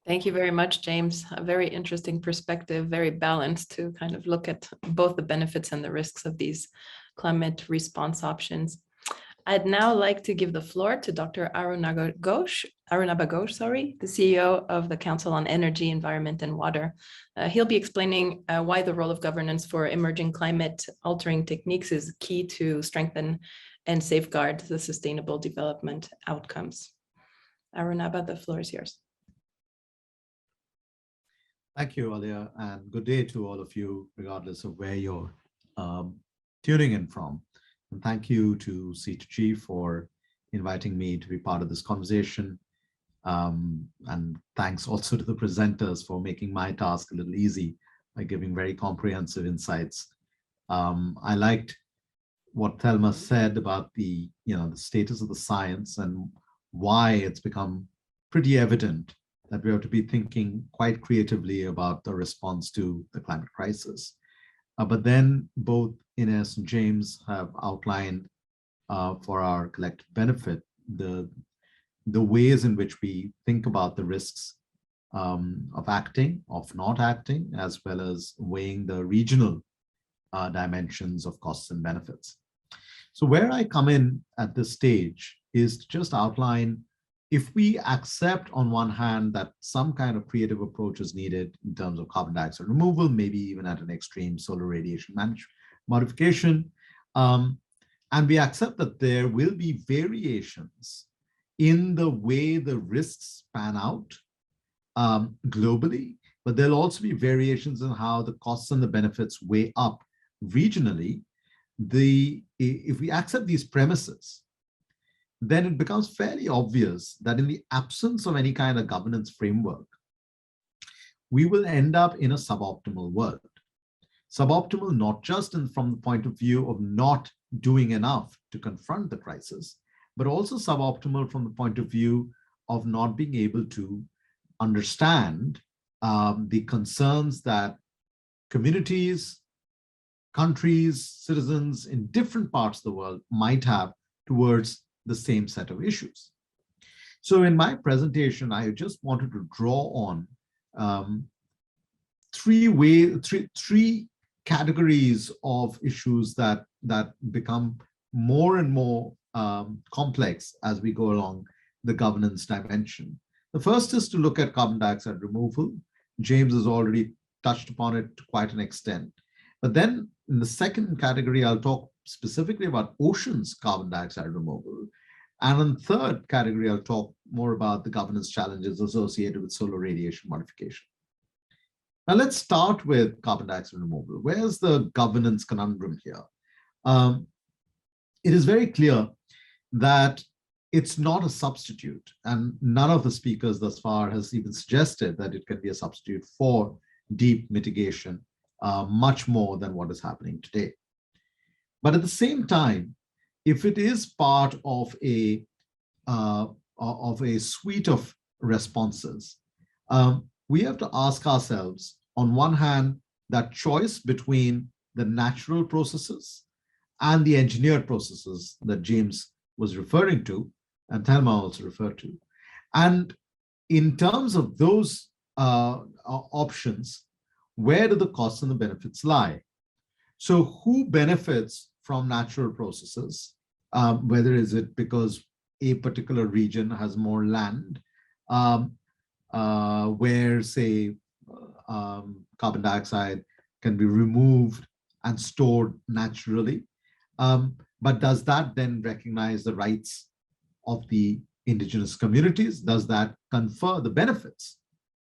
Thank you very much, James. A very interesting perspective, very balanced to kind of look at both the benefits and the risks of these climate response options. I'd now like to give the floor to Dr. Arunabha Ghosh, the CEO of the Council on Energy, Environment and Water. He'll be explaining why the role of governance for emerging climate altering techniques is key to strengthen and safeguard the sustainable development outcomes. Arunabha, the floor is yours. Thank you, Alia, and good day to all of you, regardless of where you're tuning in from. And thank you to C2G for inviting me to be part of this conversation. And thanks also to the presenters for making my task a little easy by giving very comprehensive insights. I liked what Thelma said about the status of the science and why it's become pretty evident that we have to be thinking quite creatively about the response to the climate crisis. But then both Inés and James have outlined for our collective benefit the ways in which we think about the risks of acting, of not acting, as well as weighing the regional dimensions of costs and benefits. So where I come in at this stage is to just outline, if we accept on one hand that some kind of creative approach is needed in terms of carbon dioxide removal, maybe even at an extreme solar radiation modification, and we accept that there will be variations in the way the risks pan out globally, but there'll also be variations in how the costs and the benefits weigh up regionally. If we accept these premises, then it becomes fairly obvious that in the absence of any kind of governance framework, we will end up in a suboptimal world. Suboptimal not just from the point of view of not doing enough to confront the crisis, but also suboptimal from the point of view of not being able to understand the concerns that communities, countries, citizens in different parts of the world might have towards the same set of issues. So in my presentation, I just wanted to draw on three categories of issues that become more and more complex as we go along the governance dimension. The first is to look at carbon dioxide removal. James has already touched upon it to quite an extent. But then in the second category, I'll talk specifically about oceans carbon dioxide removal. And in the third category, I'll talk more about the governance challenges associated with solar radiation modification. Now let's start with carbon dioxide removal. Where's the governance conundrum here? It is very clear that it's not a substitute, and none of the speakers thus far has even suggested that it can be a substitute for deep mitigation, much more than what is happening today. But at the same time, if it is part of a suite of responses, we have to ask ourselves, on one hand, that choice between the natural processes and the engineered processes that James was referring to, and Thelma also referred to. And in terms of those options, where do the costs and the benefits lie? So who benefits from natural processes? Whether is it because a particular region has more land, where, say, carbon dioxide can be removed and stored naturally. But does that then recognize the rights of the indigenous communities? Does that confer the benefits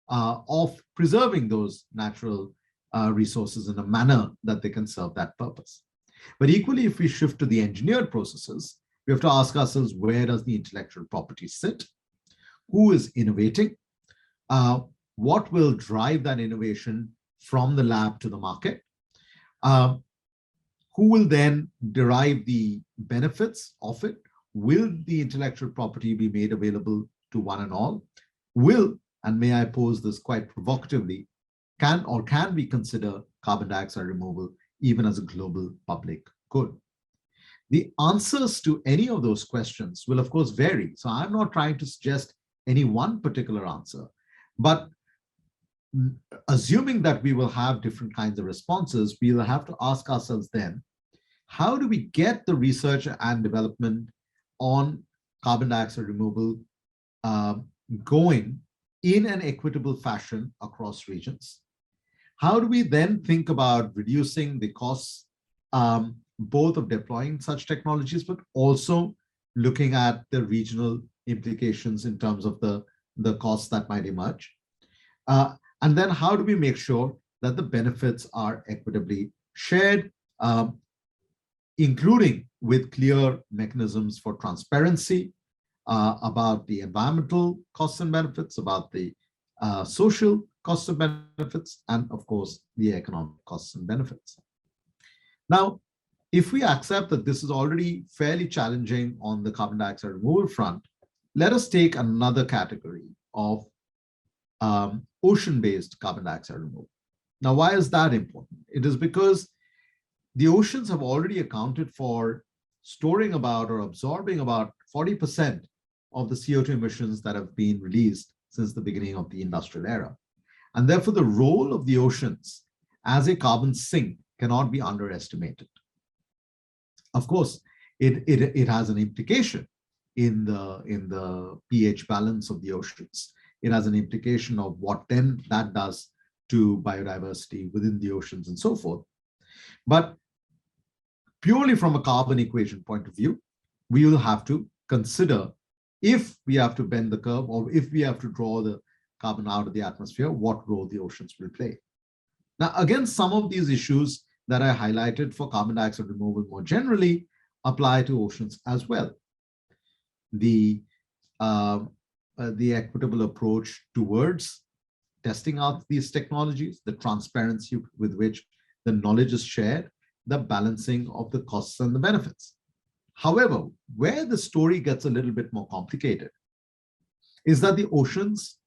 of preserving those natural resources in a manner that they can serve that purpose? But equally, if we shift to the engineered processes, we have to ask ourselves, where does the intellectual property sit? Who is innovating? What will drive that innovation from the lab to the market? Who will then derive the benefits of it? Will the intellectual property be made available to one and all? Will, and may I pose this quite provocatively, can we consider carbon dioxide removal even as a global public good? The answers to any of those questions will, of course, vary. So I'm not trying to suggest any one particular answer, but assuming that we will have different kinds of responses, we'll have to ask ourselves then, how do we get the research and development on carbon dioxide removal going in an equitable fashion across regions? How do we then think about reducing the costs both of deploying such technologies, but also looking at the regional implications in terms of the costs that might emerge. And then how do we make sure that the benefits are equitably shared, including with clear mechanisms for transparency about the environmental costs and benefits, about the social costs and benefits, and of course, the economic costs and benefits. Now, if we accept that this is already fairly challenging on the carbon dioxide removal front, let us take another category of ocean-based carbon dioxide removal. Now, why is that important? It is because the oceans have already accounted for storing about or absorbing about 40% of the CO2 emissions that have been released since the beginning of the industrial era. And therefore, the role of the oceans as a carbon sink cannot be underestimated. Of course, it has an implication in the pH balance of the oceans. It has an implication of what then that does to biodiversity within the oceans and so forth. But purely from a carbon equation point of view, we will have to consider, if we have to bend the curve or if we have to draw the carbon out of the atmosphere, what role the oceans will play. Now, again, some of these issues that I highlighted for carbon dioxide removal more generally apply to oceans as well. The equitable approach towards testing out these technologies, the transparency with which the knowledge is shared, the balancing of the costs and the benefits. However, where the story gets a little bit more complicated is that the oceans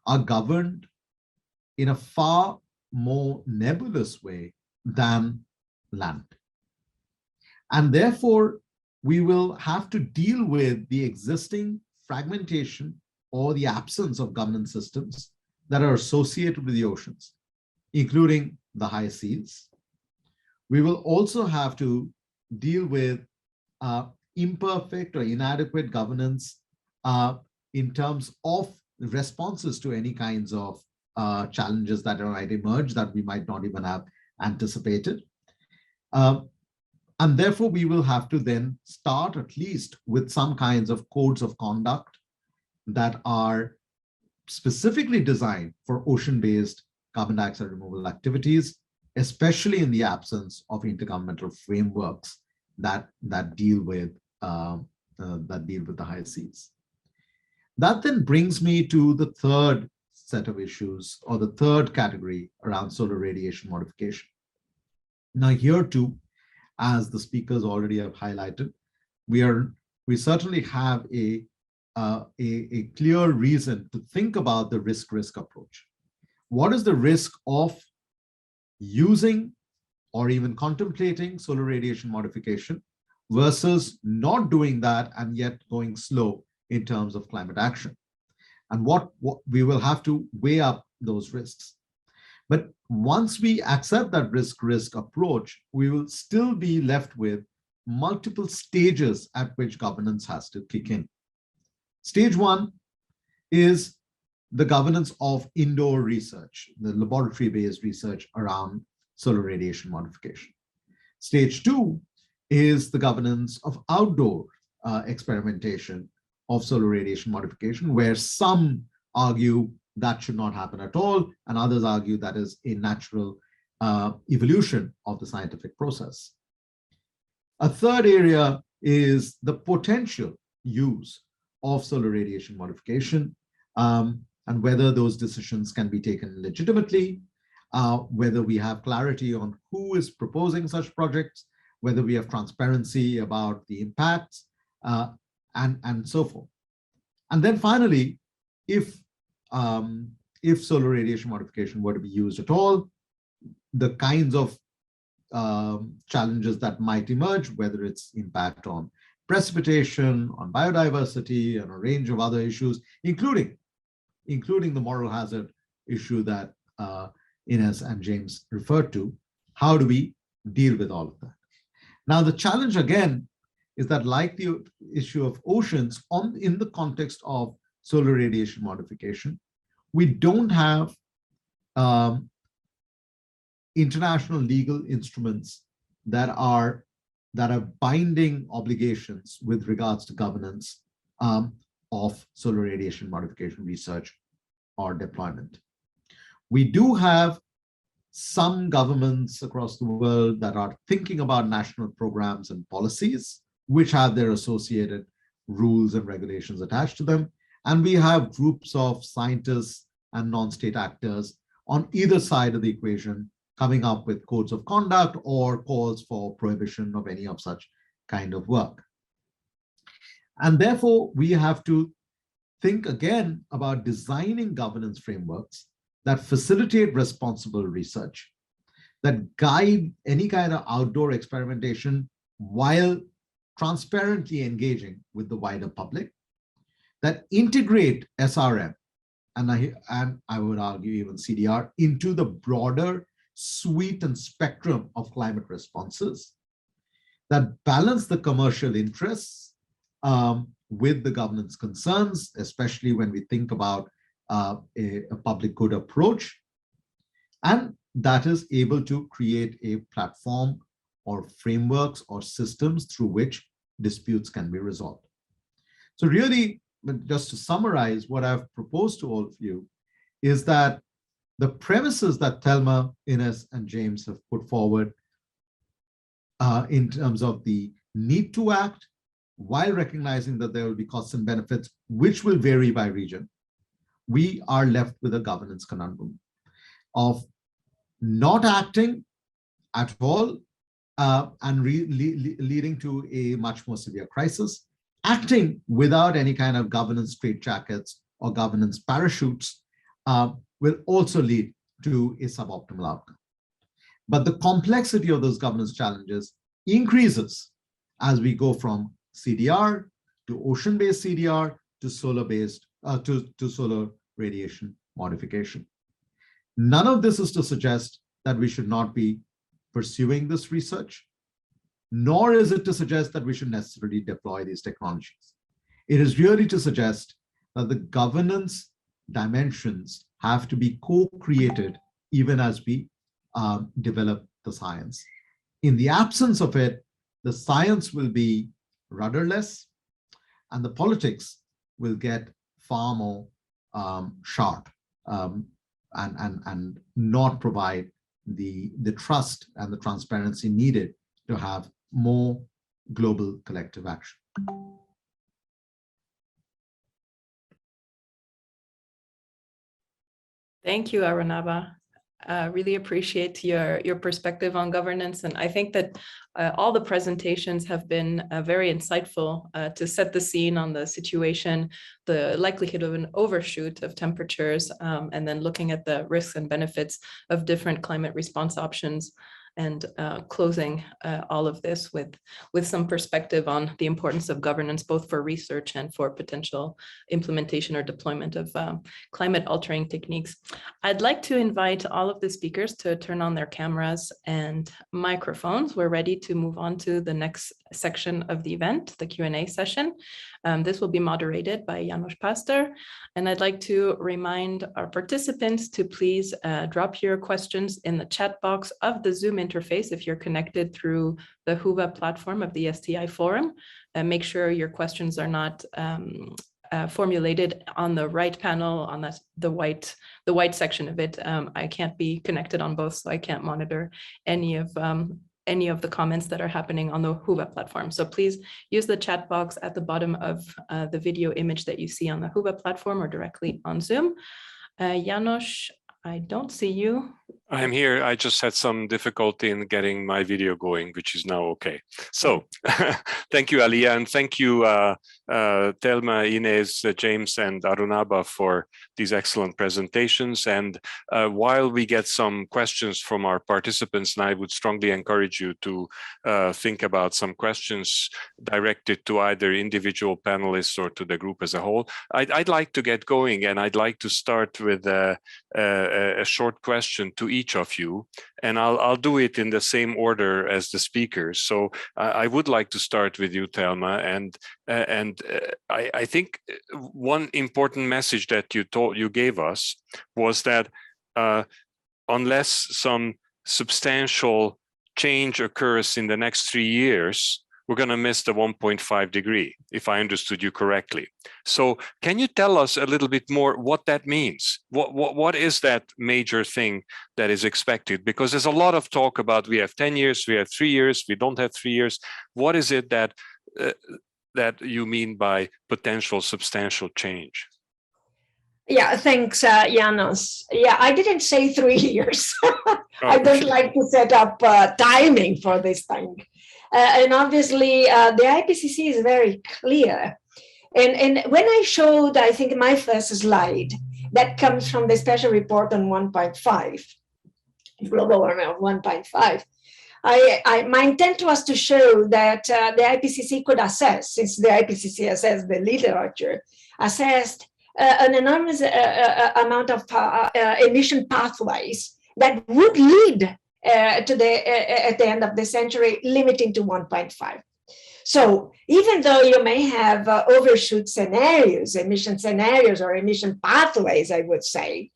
are governed in a far more nebulous way than land. And therefore, we will have to deal with the existing fragmentation or the absence of governance systems that are associated with the oceans, including the high seas. We will also have to deal with imperfect or inadequate governance in terms of responses to any kinds of challenges that might emerge that we might not even have anticipated. And therefore, we will have to then start at least with some kinds of codes of conduct that are specifically designed for ocean-based carbon dioxide removal activities, especially in the absence of intergovernmental frameworks that deal with the high seas. That then brings me to the third set of issues, or the third category around solar radiation modification. Now, here too, as the speakers already have highlighted, we certainly have a clear reason to think about the risk-risk approach. What is the risk of using or even contemplating solar radiation modification versus not doing that and yet going slow in terms of climate action? And what we will have to weigh up those risks. But once we accept that risk-risk approach, we will still be left with multiple stages at which governance has to kick in. Stage one is the governance of indoor research, the laboratory-based research around solar radiation modification. Stage two is the governance of outdoor experimentation of solar radiation modification, where some argue that should not happen at all, and others argue that is a natural evolution of the scientific process. A third area is the potential use of solar radiation modification, and whether those decisions can be taken legitimately, whether we have clarity on who is proposing such projects, whether we have transparency about the impacts, and so forth. And then finally, if solar radiation modification were to be used at all, the kinds of challenges that might emerge, whether it's impact on precipitation, on biodiversity, and a range of other issues, including the moral hazard issue that Inés and James referred to. How do we deal with all of that? Now, the challenge again is that, like the issue of oceans, in the context of solar radiation modification, we don't have international legal instruments that are that have binding obligations with regards to governance of solar radiation modification research or deployment. We do have some governments across the world that are thinking about national programs and policies, which have their associated rules and regulations attached to them. And we have groups of scientists and non-state actors on either side of the equation coming up with codes of conduct or calls for prohibition of any of such kind of work. And therefore, we have to think again about designing governance frameworks that facilitate responsible research, that guide any kind of outdoor experimentation while transparently engaging with the wider public, that integrate SRM, and I would argue even CDR, into the broader suite and spectrum of climate responses, that balance the commercial interests with the governance concerns, especially when we think about a public good approach, and that is able to create a platform or frameworks or systems through which disputes can be resolved. So really, just to summarize, what I've proposed to all of you is that the premises that Thelma, Inés, and James have put forward in terms of the need to act, while recognizing that there will be costs and benefits, which will vary by region, we are left with a governance conundrum of not acting at all and leading to a much more severe crisis, acting without any kind of governance straitjackets or governance parachutes will also lead to a suboptimal outcome. But the complexity of those governance challenges increases as we go from CDR to ocean-based CDR to solar-based to solar radiation modification. None of this is to suggest that we should not be pursuing this research, nor is it to suggest that we should necessarily deploy these technologies. It is really to suggest that the governance dimensions have to be co-created even as we develop the science. In the absence of it, the science will be rudderless and the politics will get far more sharp and not provide the trust and the transparency needed to have more global collective action. Thank you, Arunabha. Really appreciate your perspective on governance. And I think that all the presentations have been very insightful to set the scene on the situation, the likelihood of an overshoot of temperatures, and then looking at the risks and benefits of different climate response options, and closing all of this with some perspective on the importance of governance, both for research and for potential implementation or deployment of climate altering techniques. I'd like to invite all of the speakers to turn on their cameras and microphones. We're ready to move on to the next section of the event, the Q&A session. This will be moderated by János Pásztor, and I'd like to remind our participants to please drop your questions in the chat box of the Zoom interface if you're connected through the Whova platform of the STI Forum. Make sure your questions are not formulated on the right panel on the white section of it. I can't be connected on both, so I can't monitor any of the comments that are happening on the Whova platform. So please use the chat box at the bottom of the video image that you see on the Whova platform or directly on Zoom. János, I don't see you. I'm here. I just had some difficulty in getting my video going, which is now okay. So thank you, Alia, and thank you, Thelma, Inés, James, and Arunabha for these excellent presentations. And while we get some questions from our participants, and I would strongly encourage you to think about some questions directed to either individual panelists or to the group as a whole, I'd like to get going, and I'd like to start with a short question to each of you, and I'll do it in the same order as the speakers. So I would like to start with you, Thelma, and I think one important message that you gave us was that unless some substantial change occurs in the next 3 years, we're going to miss the 1.5 degree, if I understood you correctly. So can you tell us a little bit more what that means? What is that major thing that is expected? Because there's a lot of talk about we have 10 years, we have 3 years, we don't have 3 years. What is it that that you mean by potential substantial change? Yeah, thanks, Janos. Yeah, I didn't say 3 years. I don't like to set up timing for this thing. And obviously, the IPCC is very clear. And when I showed, I think, my first slide, that comes from the special report on 1.5, global warming of 1.5. My intent was to show that the IPCC could assess, since the IPCC assessed the literature, assessed an enormous amount of emission pathways that would lead to at the end of the century, limiting to 1.5. So even though you may have overshoot scenarios, emission scenarios or emission pathways, I would say,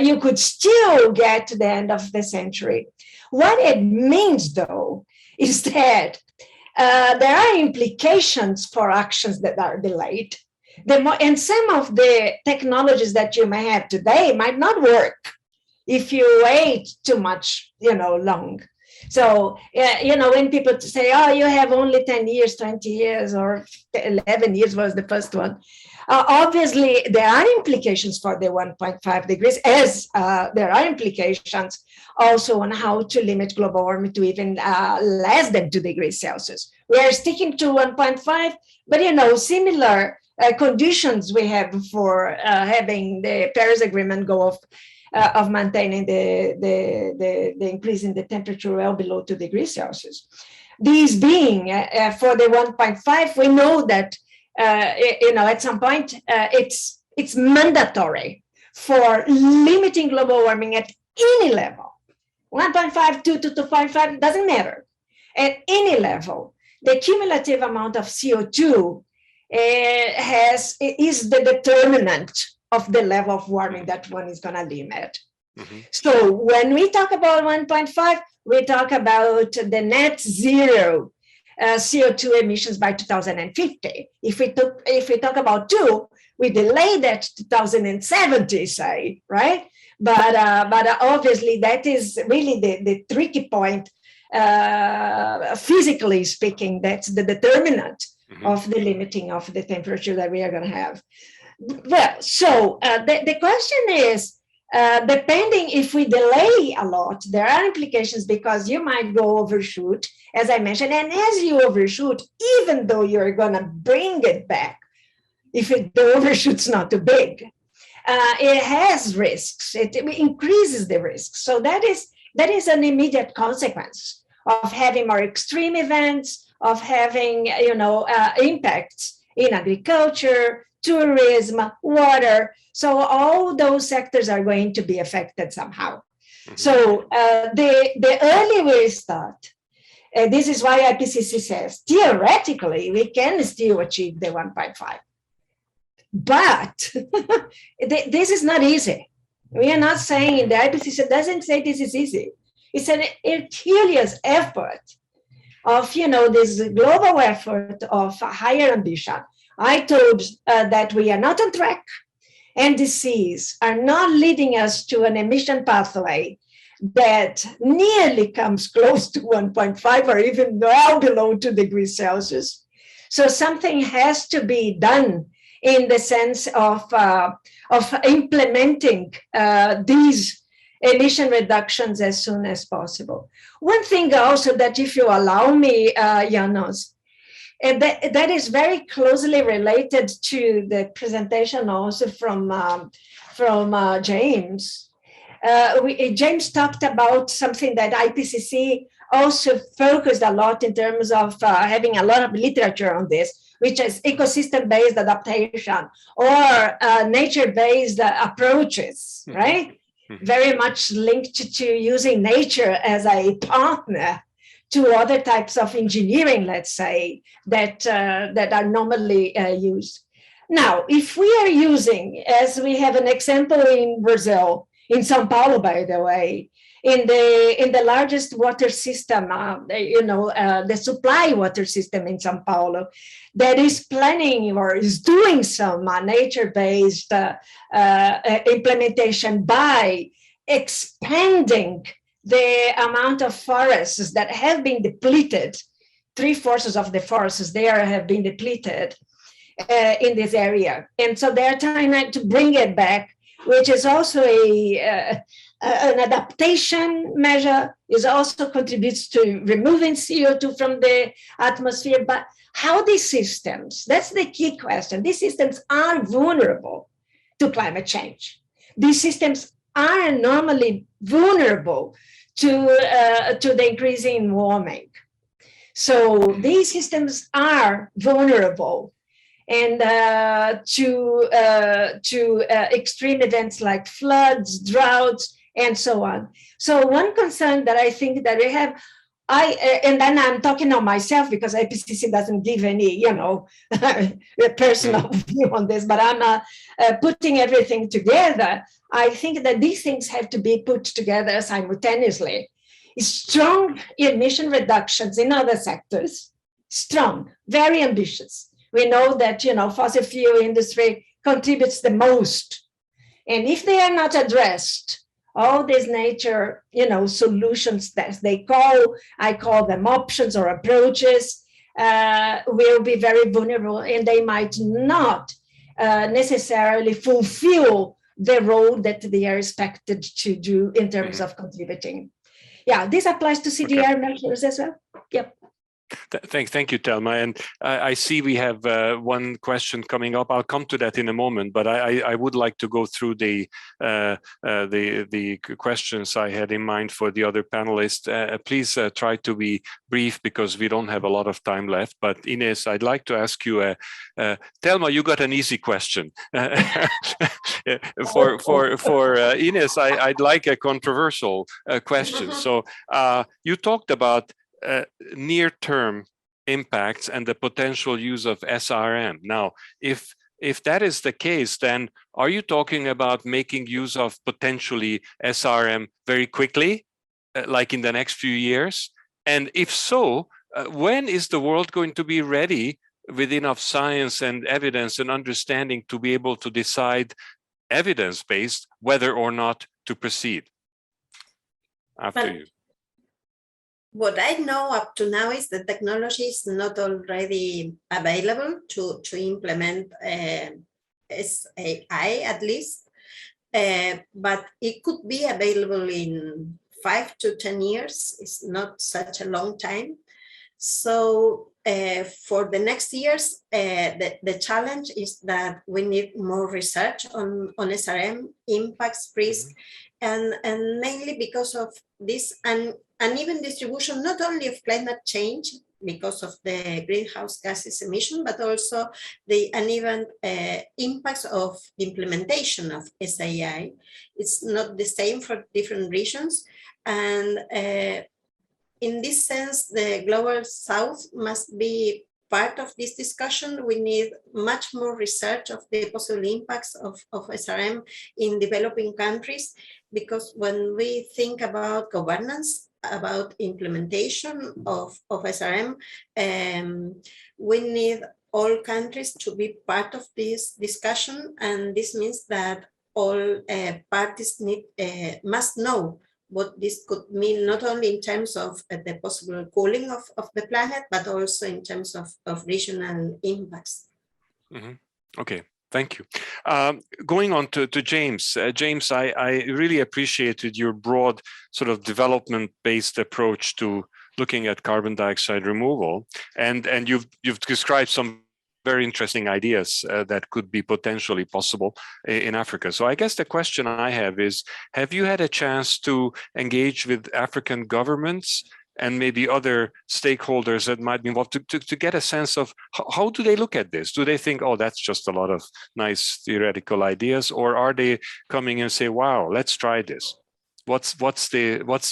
you could still get to the end of the century. What it means, though, is that there are implications for actions that are delayed. And some of the technologies that you may have today might not work if you wait too much, long. So, when people say, oh, you have only 10 years, 20 years, or 11 years was the first one. Obviously, there are implications for the 1.5 degrees, as there are implications also on how to limit global warming to even less than 2 degrees Celsius. We are sticking to 1.5, but, similar conditions we have for having the Paris Agreement goal of maintaining the increase in the temperature well below 2 degrees Celsius. These being for the 1.5, we know that at some point it's mandatory for limiting global warming at any level. 1.5, 2 to 2.5 doesn't matter. At any level, the cumulative amount of CO2 is the determinant of the level of warming that one is going to limit. Mm-hmm. So when we talk about 1.5, we talk about the net zero CO2 emissions by 2050. If we talk about 2, we delay that to 2070, say, right? But obviously that is really the tricky point. Physically speaking, that's the determinant of the limiting of the temperature that we are going to have. Well, so the question is, depending if we delay a lot, there are implications because you might go overshoot, as I mentioned, and as you overshoot, even though you're going to bring it back, if the overshoot's not too big, it has risks. It increases the risks. So that is an immediate consequence of having more extreme events, of having impacts in agriculture, tourism, water. So all those sectors are going to be affected somehow. Mm-hmm. So the early we start, this is why IPCC says, theoretically, we can still achieve the 1.5. But this is not easy. We are not saying, the IPCC doesn't say this is easy. It's an Herculean effort of, this global effort of higher ambition. I told that we are not on track, NDCs are not leading us to an emission pathway that nearly comes close to 1.5 or even well below 2 degrees Celsius. So something has to be done in the sense of implementing these emission reductions as soon as possible. One thing also that, if you allow me, Janos, and that is very closely related to the presentation also from James. James talked about something that IPCC also focused a lot in terms of having a lot of literature on this, which is ecosystem-based adaptation or nature-based approaches, mm-hmm. right? Mm-hmm. Very much linked to using nature as a partner to other types of engineering, let's say, that are normally used. Now, if we are using, as we have an example in Brazil, in São Paulo, by the way, in the largest water system, the supply water system in São Paulo, that is planning or is doing some nature-based implementation by expanding the amount of forests that have been depleted. 3/4 of the forests there have been depleted in this area. And so they're trying to bring it back, which is also an adaptation measure, is also contributes to removing CO2 from the atmosphere. But how these systems, that's the key question. These systems are vulnerable to climate change. These systems are normally vulnerable to the increasing warming. So these systems are vulnerable and to extreme events like floods, droughts, and so on. So one concern that I think that we have, and then I'm talking on myself because IPCC doesn't give any, personal view on this, but I'm putting everything together. I think that these things have to be put together simultaneously. Strong emission reductions in other sectors, strong, very ambitious. We know that, fossil fuel industry contributes the most. And if they are not addressed, all these nature, solutions that I call them options or approaches, will be very vulnerable, and they might not necessarily fulfill the role that they are expected to do in terms of contributing. Yeah, this applies to CDR measures as well. Yep. Thank you, Thelma. And I see we have one question coming up. I'll come to that in a moment, but I would like to go through the questions I had in mind for the other panelists. Please try to be brief because we don't have a lot of time left. But Inés, I'd like to ask you, Thelma, you got an easy question. For Inés, I'd like a controversial question. So you talked about near-term impacts and the potential use of SRM. Now, if that is the case, then are you talking about making use of potentially SRM very quickly, like in the next few years? And if so, when is the world going to be ready with enough science and evidence and understanding to be able to decide evidence-based whether or not to proceed? After you. What I know up to now is the technology is not already available to implement SAI at least, but it could be available in 5 to 10 years. It's not such a long time. So for the next years, the challenge is that we need more research on SRM, impacts, risk, and mainly because of this uneven distribution, not only of climate change because of the greenhouse gases emission, but also the uneven impacts of the implementation of SAI. It's not the same for different regions. And in this sense, the Global South must be part of this discussion. We need much more research of the possible impacts of SRM in developing countries, because when we think about governance, about implementation of SRM, we need all countries to be part of this discussion, and this means that all parties must know what this could mean, not only in terms of the possible cooling of the planet, but also in terms of regional impacts. Okay. Thank you. Going on to James. James, I really appreciated your broad sort of development-based approach to looking at carbon dioxide removal, and you've described some very interesting ideas that could be potentially possible in Africa. So I guess the question I have is, have you had a chance to engage with African governments and maybe other stakeholders that might be involved to get a sense of how do they look at this? Do they think, oh, that's just a lot of nice theoretical ideas, or are they coming and say, wow, let's try this? What's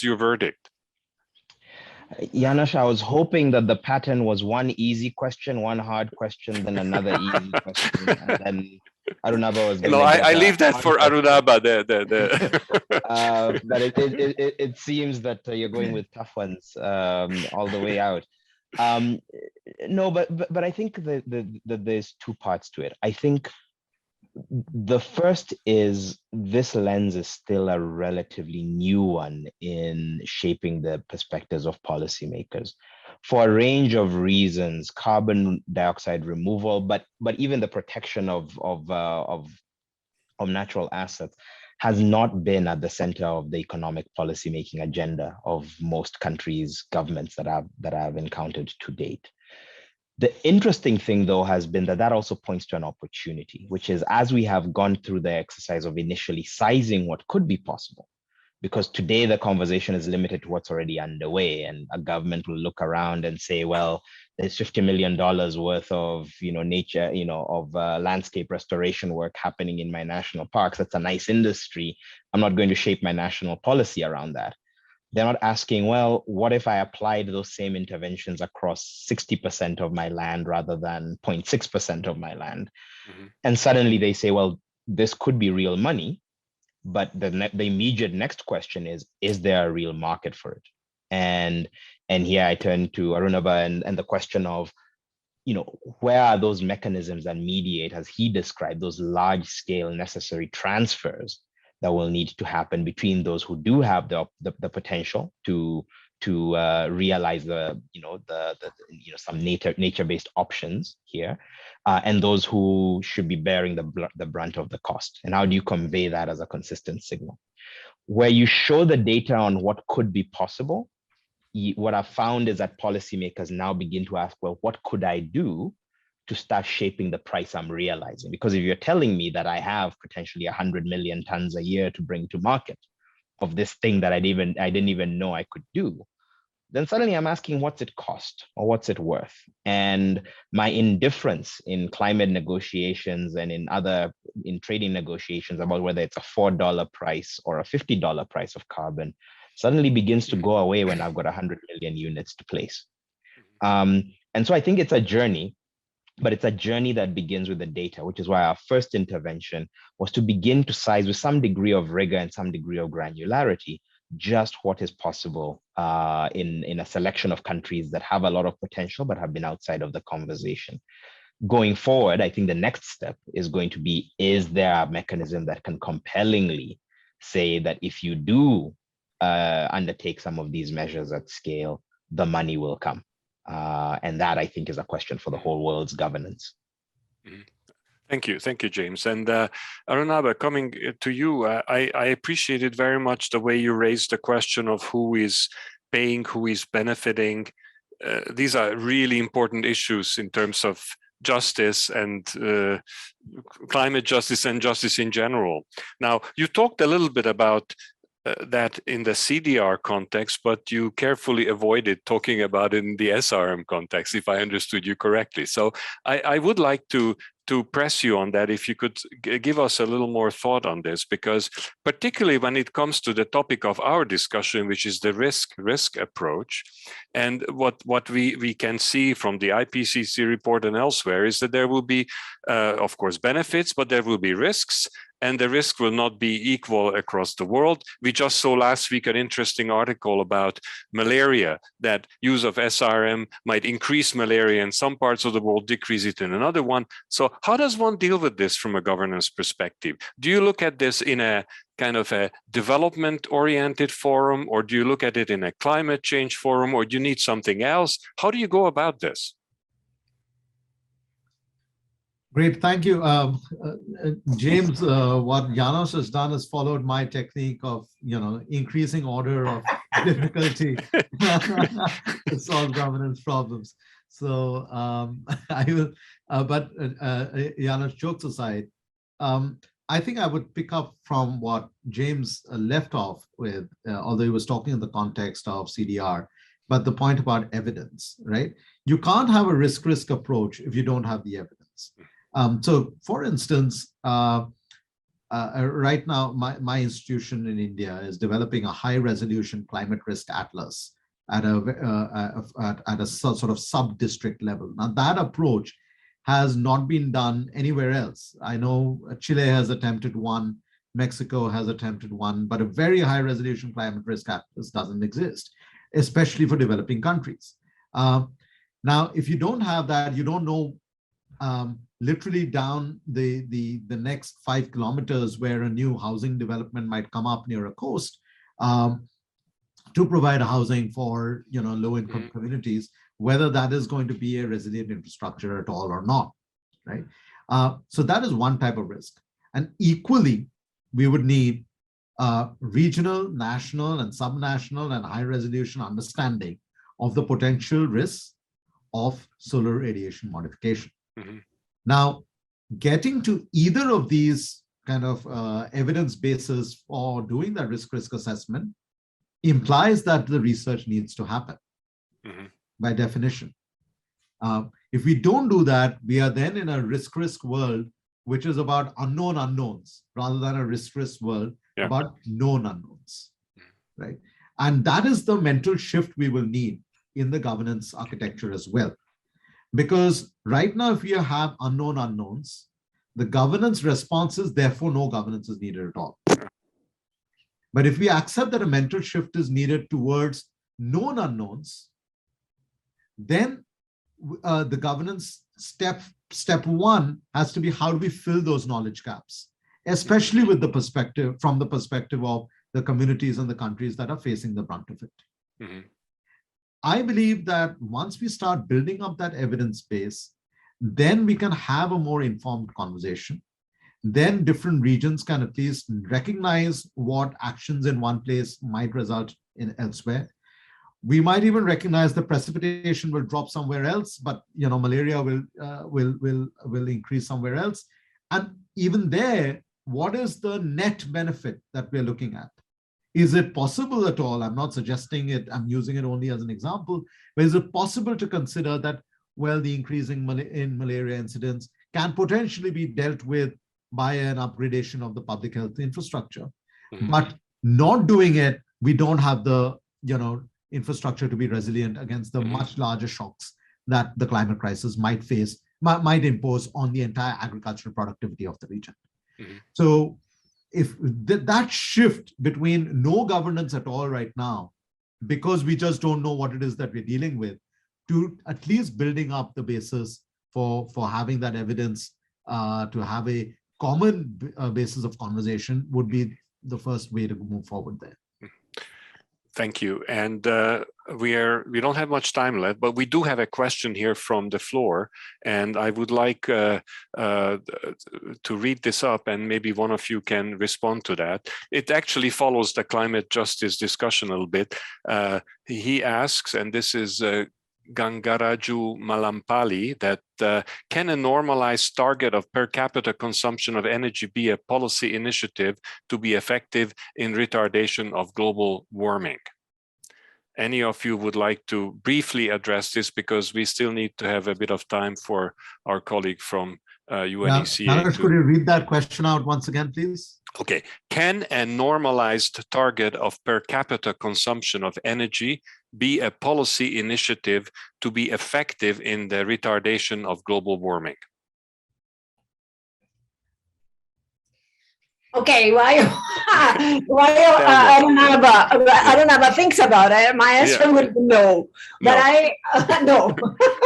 your verdict? Janos, I was hoping that the pattern was one easy question, one hard question, then another easy question, and then Arunabha was No, I leave that for Arunabha. But it seems that you're going with tough ones all the way out. No, but I think that there's two parts to it. I think the first is this lens is still a relatively new one in shaping the perspectives of policymakers for a range of reasons: carbon dioxide removal, but even the protection of natural assets has not been at the center of the economic policymaking agenda of most countries' governments that I've encountered to date. The interesting thing, though, has been that also points to an opportunity, which is, as we have gone through the exercise of initially sizing what could be possible, because today the conversation is limited to what's already underway, and a government will look around and say, well, there's $50 million worth of nature, landscape restoration work happening in my national parks. That's a nice industry. I'm not going to shape my national policy around that. They're not asking, well, what if I applied those same interventions across 60% of my land rather than 0.6% of my land? Mm-hmm. And suddenly they say, well, this could be real money, but the immediate next question is there a real market for it? And here I turn to Arunabha and the question of, where are those mechanisms that mediate, as he described, those large scale necessary transfers that will need to happen between those who do have the potential to realize some nature-based options here, and those who should be bearing the brunt of the cost. And how do you convey that as a consistent signal? Where you show the data on what could be possible, what I've found is that policymakers now begin to ask, well, what could I do to start shaping the price I'm realizing? Because if you're telling me that I have potentially 100 million tons a year to bring to market of this thing that I didn't even know I could do, then suddenly I'm asking, what's it cost or what's it worth? And my indifference in climate negotiations and in trading negotiations about whether it's a $4 price or a $50 price of carbon suddenly begins to go away when I've got 100 million units to place. And so I think it's a journey, but it's a journey that begins with the data, which is why our first intervention was to begin to size with some degree of rigor and some degree of granularity just what is possible in a selection of countries that have a lot of potential but have been outside of the conversation. Going forward, I think the next step is going to be, is there a mechanism that can compellingly say that if you do undertake some of these measures at scale, the money will come? And that, I think, is a question for the whole world's governance. Thank you, James. And Arunabha, coming to you, I appreciated very much the way you raised the question of who is paying, who is benefiting. These are really important issues in terms of justice and climate justice and justice in general. Now, you talked a little bit about that in the CDR context, but you carefully avoided talking about it in the SRM context, if I understood you correctly. So I would like to press you on that, if you could give us a little more thought on this, because particularly when it comes to the topic of our discussion, which is the risk approach, and what we can see from the IPCC report and elsewhere is that there will be, of course, benefits, but there will be risks, and the risk will not be equal across the world. We just saw last week an interesting article about malaria, that use of SRM might increase malaria in some parts of the world, decrease it in another one. So how does one deal with this from a governance perspective? Do you look at this in a kind of a development-oriented forum, or do you look at it in a climate change forum, or do you need something else? How do you go about this? Great, thank you. James, what Janos has done is followed my technique of, increasing order of difficulty to solve governance problems. So I will, but Janos, jokes aside, I think I would pick up from what James left off with, although he was talking in the context of CDR, but the point about evidence, right? You can't have a risk-risk approach if you don't have the evidence. So, for instance, right now, my institution in India is developing a high-resolution climate risk atlas at a sort of sub-district level. Now, that approach has not been done anywhere else. I know Chile has attempted one, Mexico has attempted one, but a very high resolution climate risk atlas doesn't exist, especially for developing countries. Now, if you don't have that, you don't know literally down the next 5 kilometers where a new housing development might come up near a coast to provide housing for low-income communities, whether that is going to be a resilient infrastructure at all or not, right? So that is one type of risk. And equally, we would need regional, national, and subnational and high-resolution understanding of the potential risks of solar radiation modification. Now, getting to either of these kind of evidence bases for doing that risk assessment implies that the research needs to happen by definition. If we don't do that, we are then in a risk world, which is about unknown unknowns rather than a risk world about known unknowns, right? And that is the mental shift we will need in the governance architecture as well. Because right now, if we have unknown unknowns, the governance response is therefore no governance is needed at all. But if we accept that a mental shift is needed towards known unknowns, then the governance step one has to be how do we fill those knowledge gaps, especially with the perspective, from the perspective of the communities and the countries that are facing the brunt of it. I believe that once we start building up that evidence base, then we can have a more informed conversation. Then different regions can at least recognize what actions in one place might result in elsewhere. We might even recognize the precipitation will drop somewhere else, but malaria will increase somewhere else. And even there, what is the net benefit that we're looking at? Is it possible at all? I'm not suggesting it, I'm using it only as an example, but is it possible to consider that, well, the increasing in malaria incidence can potentially be dealt with by an upgradation of the public health infrastructure? But not doing it, we don't have the infrastructure to be resilient against the much larger shocks that the climate crisis might impose on the entire agricultural productivity of the region. So if that shift between no governance at all right now, because we just don't know what it is that we're dealing with, to at least building up the basis for having that evidence, to have a common basis of conversation would be the first way to move forward there. Thank you. And we don't have much time left, but we do have a question here from the floor, and I would like to read this up, and maybe one of you can respond to that. It actually follows the climate justice discussion a little bit. He asks, and this is Gangaraju Malampali, that can a normalized target of per capita consumption of energy be a policy initiative to be effective in retardation of global warming? Any of you would like to briefly address this, because we still need to have a bit of time for our colleague from UNECA. Naresh, could you read that question out once again, please? Okay. Can a normalized target of per capita consumption of energy be a policy initiative to be effective in the retardation of global warming? Okay, while Arunabha thinks about it, my answer would be no. But no.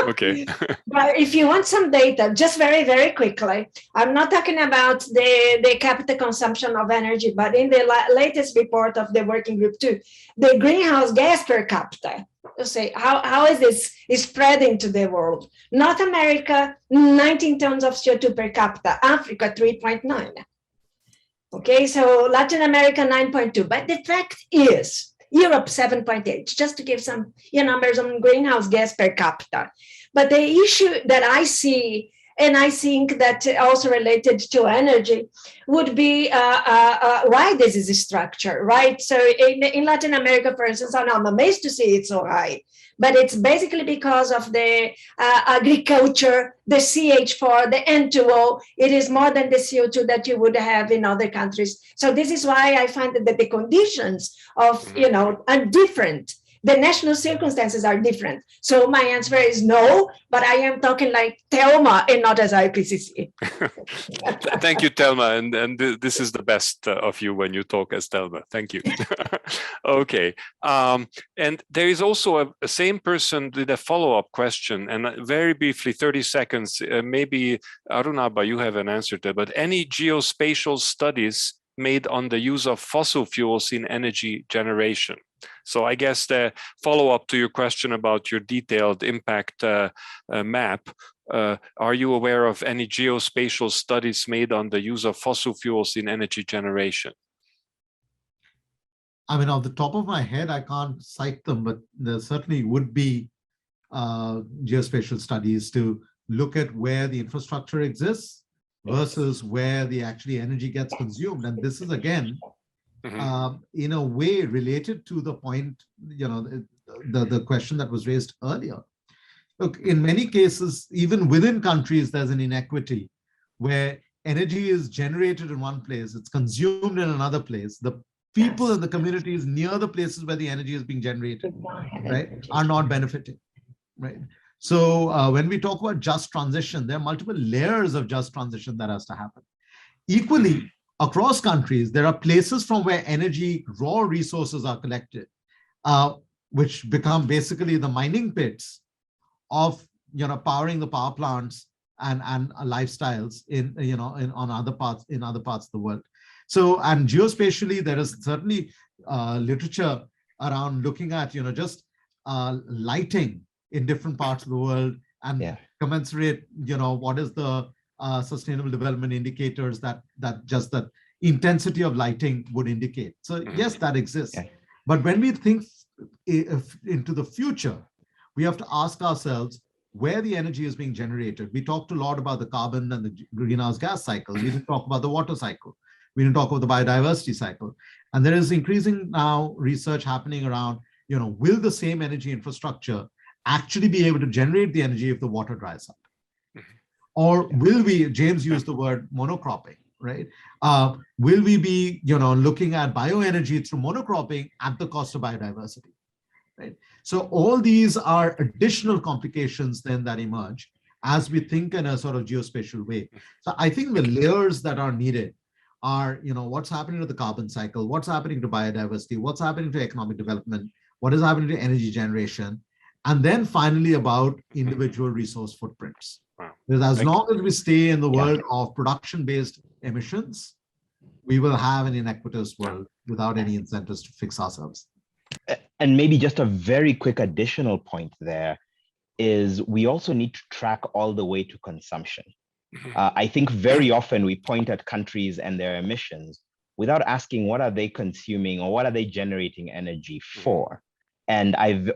Okay. But if you want some data, just very, very quickly, I'm not talking about the capita consumption of energy, but in the latest report of the working group too, the greenhouse gas per capita. You say, how is this spreading to the world? North America, 19 tons of CO2 per capita, Africa, 3.9. Okay, so Latin America, 9.2. But the fact is, Europe, 7.8, just to give some numbers on greenhouse gas per capita. But the issue that I see, and I think that also related to energy, would be why this is structured, right? So in Latin America, for instance, I'm amazed to see it so high. But it's basically because of the agriculture, the CH4, the N2O. It is more than the CO2 that you would have in other countries. So this is why I find that the conditions of, are different the national circumstances are different. So my answer is no, but I am talking like Thelma and not as IPCC. Thank you, Thelma. And this is the best of you when you talk as Thelma. Thank you. Okay. And there is also a same person with a follow-up question. And very briefly, 30 seconds, maybe Arunabha, you have an answer to that. But any geospatial studies made on the use of fossil fuels in energy generation? So I guess the follow-up to your question about your detailed impact map, are you aware of any geospatial studies made on the use of fossil fuels in energy generation? I mean, off the top of my head, I can't cite them, but there certainly would be geospatial studies to look at where the infrastructure exists versus where the actually energy gets consumed. And this is, again, in a way related to the point, the question that was raised earlier. Look, in many cases, even within countries, there's an inequity where energy is generated in one place, it's consumed in another place. The people in the communities near the places where the energy is being generated, right, are not benefiting, right? So when we talk about just transition, there are multiple layers of just transition that has to happen. Equally, across countries, there are places from where energy, raw resources are collected, which become basically the mining pits of powering the power plants and lifestyles in other parts of the world. So, and geospatially, there is certainly literature around looking at just lighting in different parts of the world and commensurate what is the sustainable development indicators that just that intensity of lighting would indicate. So yes, that exists. But when we think into the future, we have to ask ourselves where the energy is being generated. We talked a lot about the carbon and the greenhouse gas cycle. We didn't talk about the water cycle. We didn't talk about the biodiversity cycle. And there is increasing now research happening around, will the same energy infrastructure actually be able to generate the energy if the water dries up? Or will we, James used the word monocropping, right? Will we be, looking at bioenergy through monocropping at the cost of biodiversity, right? So all these are additional complications then that emerge as we think in a sort of geospatial way. So I think the layers that are needed are, what's happening to the carbon cycle, what's happening to biodiversity, what's happening to economic development, what is happening to energy generation, and then finally about individual resource footprints. Because as long as we stay in the world of production-based emissions, we will have an inequitous world without any incentives to fix ourselves. And maybe just a very quick additional point there is we also need to track all the way to consumption. I think very often we point at countries and their emissions without asking what are they consuming or what are they generating energy for,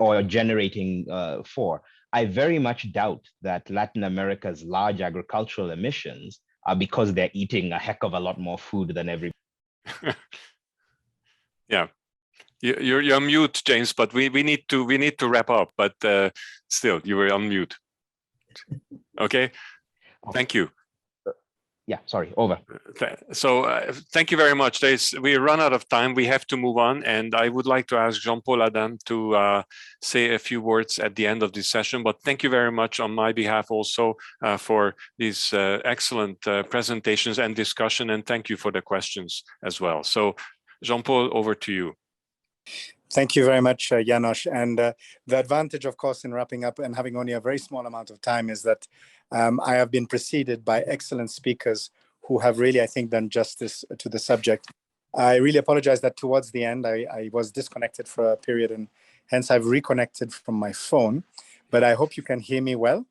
or generating for. I very much doubt that Latin America's large agricultural emissions are because they're eating a heck of a lot more food than everybody. Yeah, you're on mute, James, but we need to wrap up. But still, you were on mute. Okay, thank you. Yeah, sorry, over. So thank you very much. We run out of time. We have to move on. And I would like to ask Jean-Paul Adam to say a few words at the end of this session. But thank you very much on my behalf also for these excellent presentations and discussion. And thank you for the questions as well. So Jean-Paul, over to you. Thank you very much, János. And the advantage, of course, in wrapping up and having only a very small amount of time is that I have been preceded by excellent speakers who have really, I think, done justice to the subject. I really apologize that towards the end, I was disconnected for a period and hence I've reconnected from my phone, but I hope you can hear me well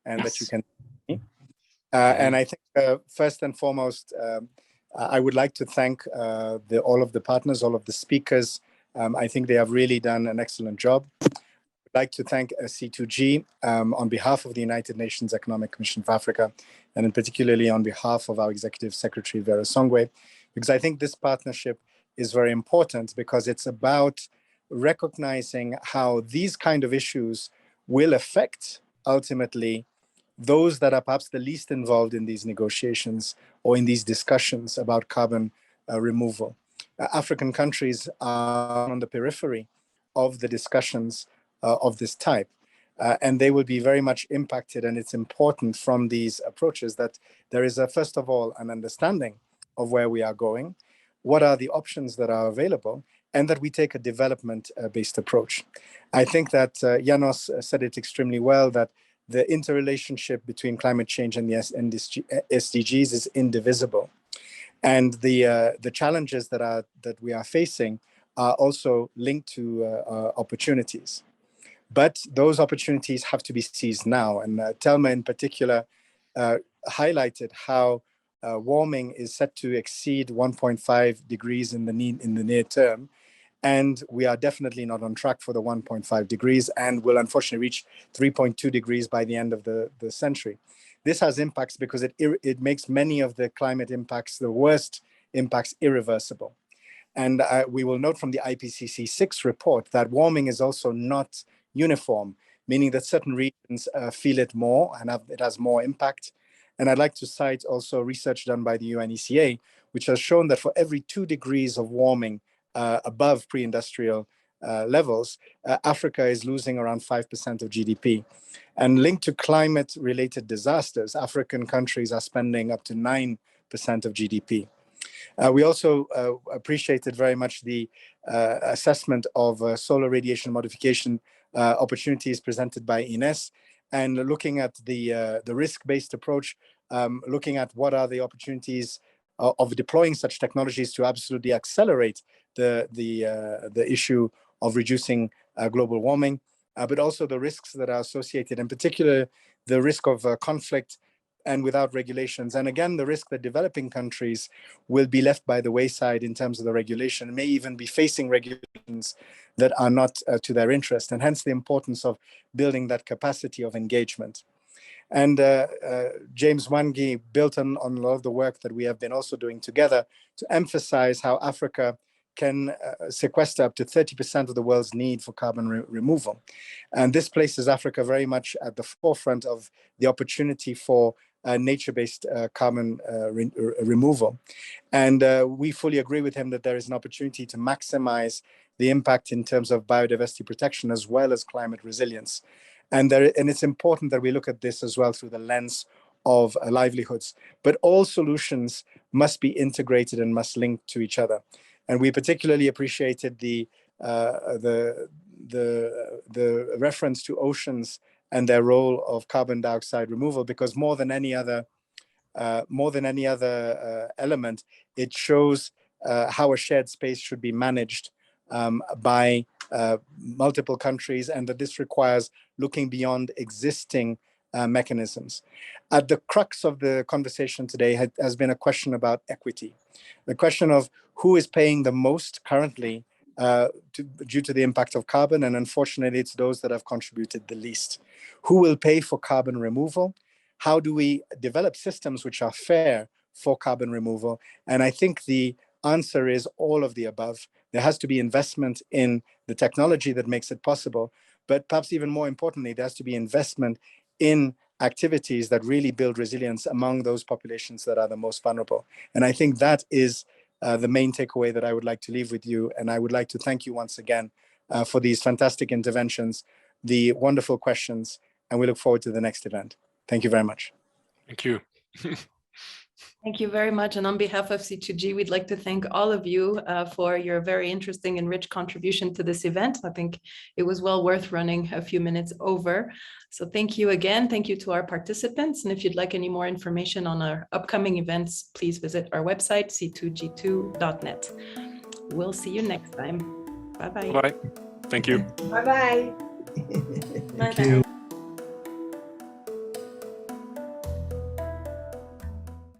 and that you can hear me. And I think first and foremost, I would like to thank all of the partners, all of the speakers. I think they have really done an excellent job. I'd like to thank C2G on behalf of the United Nations Economic Commission for Africa, and in particularly on behalf of our Executive Secretary, Vera Songwe, because I think this partnership is very important because it's about recognizing how these kind of issues will affect ultimately those that are perhaps the least involved in these negotiations or in these discussions about carbon removal. African countries are on the periphery of the discussions of this type. And they will be very much impacted, and it's important from these approaches that there is, first of all, an understanding of where we are going, what are the options that are available, and that we take a development-based approach. I think that Janos said it extremely well, that the interrelationship between climate change and the SDGs is indivisible. And the challenges that we are facing are also linked to opportunities. But those opportunities have to be seized now. And Thelma in particular highlighted how warming is set to exceed 1.5 degrees in the near term. And we are definitely not on track for the 1.5 degrees and will unfortunately reach 3.2 degrees by the end of the century. This has impacts because it makes many of the climate impacts, the worst impacts, irreversible. And we will note from the IPCC 6 report that warming is also not uniform, meaning that certain regions feel it more and it has more impact. And I'd like to cite also research done by the UNECA, which has shown that for every 2 degrees of warming above pre-industrial levels, Africa is losing around 5% of GDP. And linked to climate-related disasters, African countries are spending up to 9% of GDP. We also appreciated very much the assessment of solar radiation modification opportunities presented by Inés, and looking at the risk-based approach, looking at what are the opportunities of deploying such technologies to absolutely accelerate the issue of reducing global warming, but also the risks that are associated, in particular, the risk of conflict and without regulations. And again, the risk that developing countries will be left by the wayside in terms of the regulation, may even be facing regulations that are not to their interest, and hence the importance of building that capacity of engagement. And James Wangi built on a lot of the work that we have been also doing together to emphasize how Africa can sequester up to 30% of the world's need for carbon removal. And this places Africa very much at the forefront of the opportunity for nature-based carbon removal. And we fully agree with him that there is an opportunity to maximize the impact in terms of biodiversity protection as well as climate resilience. And it's important that we look at this as well through the lens of livelihoods. But all solutions must be integrated and must link to each other. And we particularly appreciated the reference to oceans and their role of carbon dioxide removal, because more than any other element, it shows how a shared space should be managed by multiple countries, and that this requires looking beyond existing mechanisms. At the crux of the conversation today has been a question about equity, the question of who is paying the most currently due to the impact of carbon, and unfortunately it's those that have contributed the least. Who will pay for carbon removal? How do we develop systems which are fair for carbon removal? And I think the answer is all of the above. There has to be investment in the technology that makes it possible, but perhaps even more importantly, there has to be investment in activities that really build resilience among those populations that are the most vulnerable. And I think that is the main takeaway that I would like to leave with you. And I would like to thank you once again for these fantastic interventions, the wonderful questions, and we look forward to the next event. Thank you very much. Thank you. Thank you very much. And on behalf of C2G, we'd like to thank all of you for your very interesting and rich contribution to this event. I think it was well worth running a few minutes over. So thank you again. Thank you to our participants. And if you'd like any more information on our upcoming events, please visit our website, c2g2.net. We'll see you next time. Bye-bye. Bye. Thank you. Bye-bye. Bye-bye.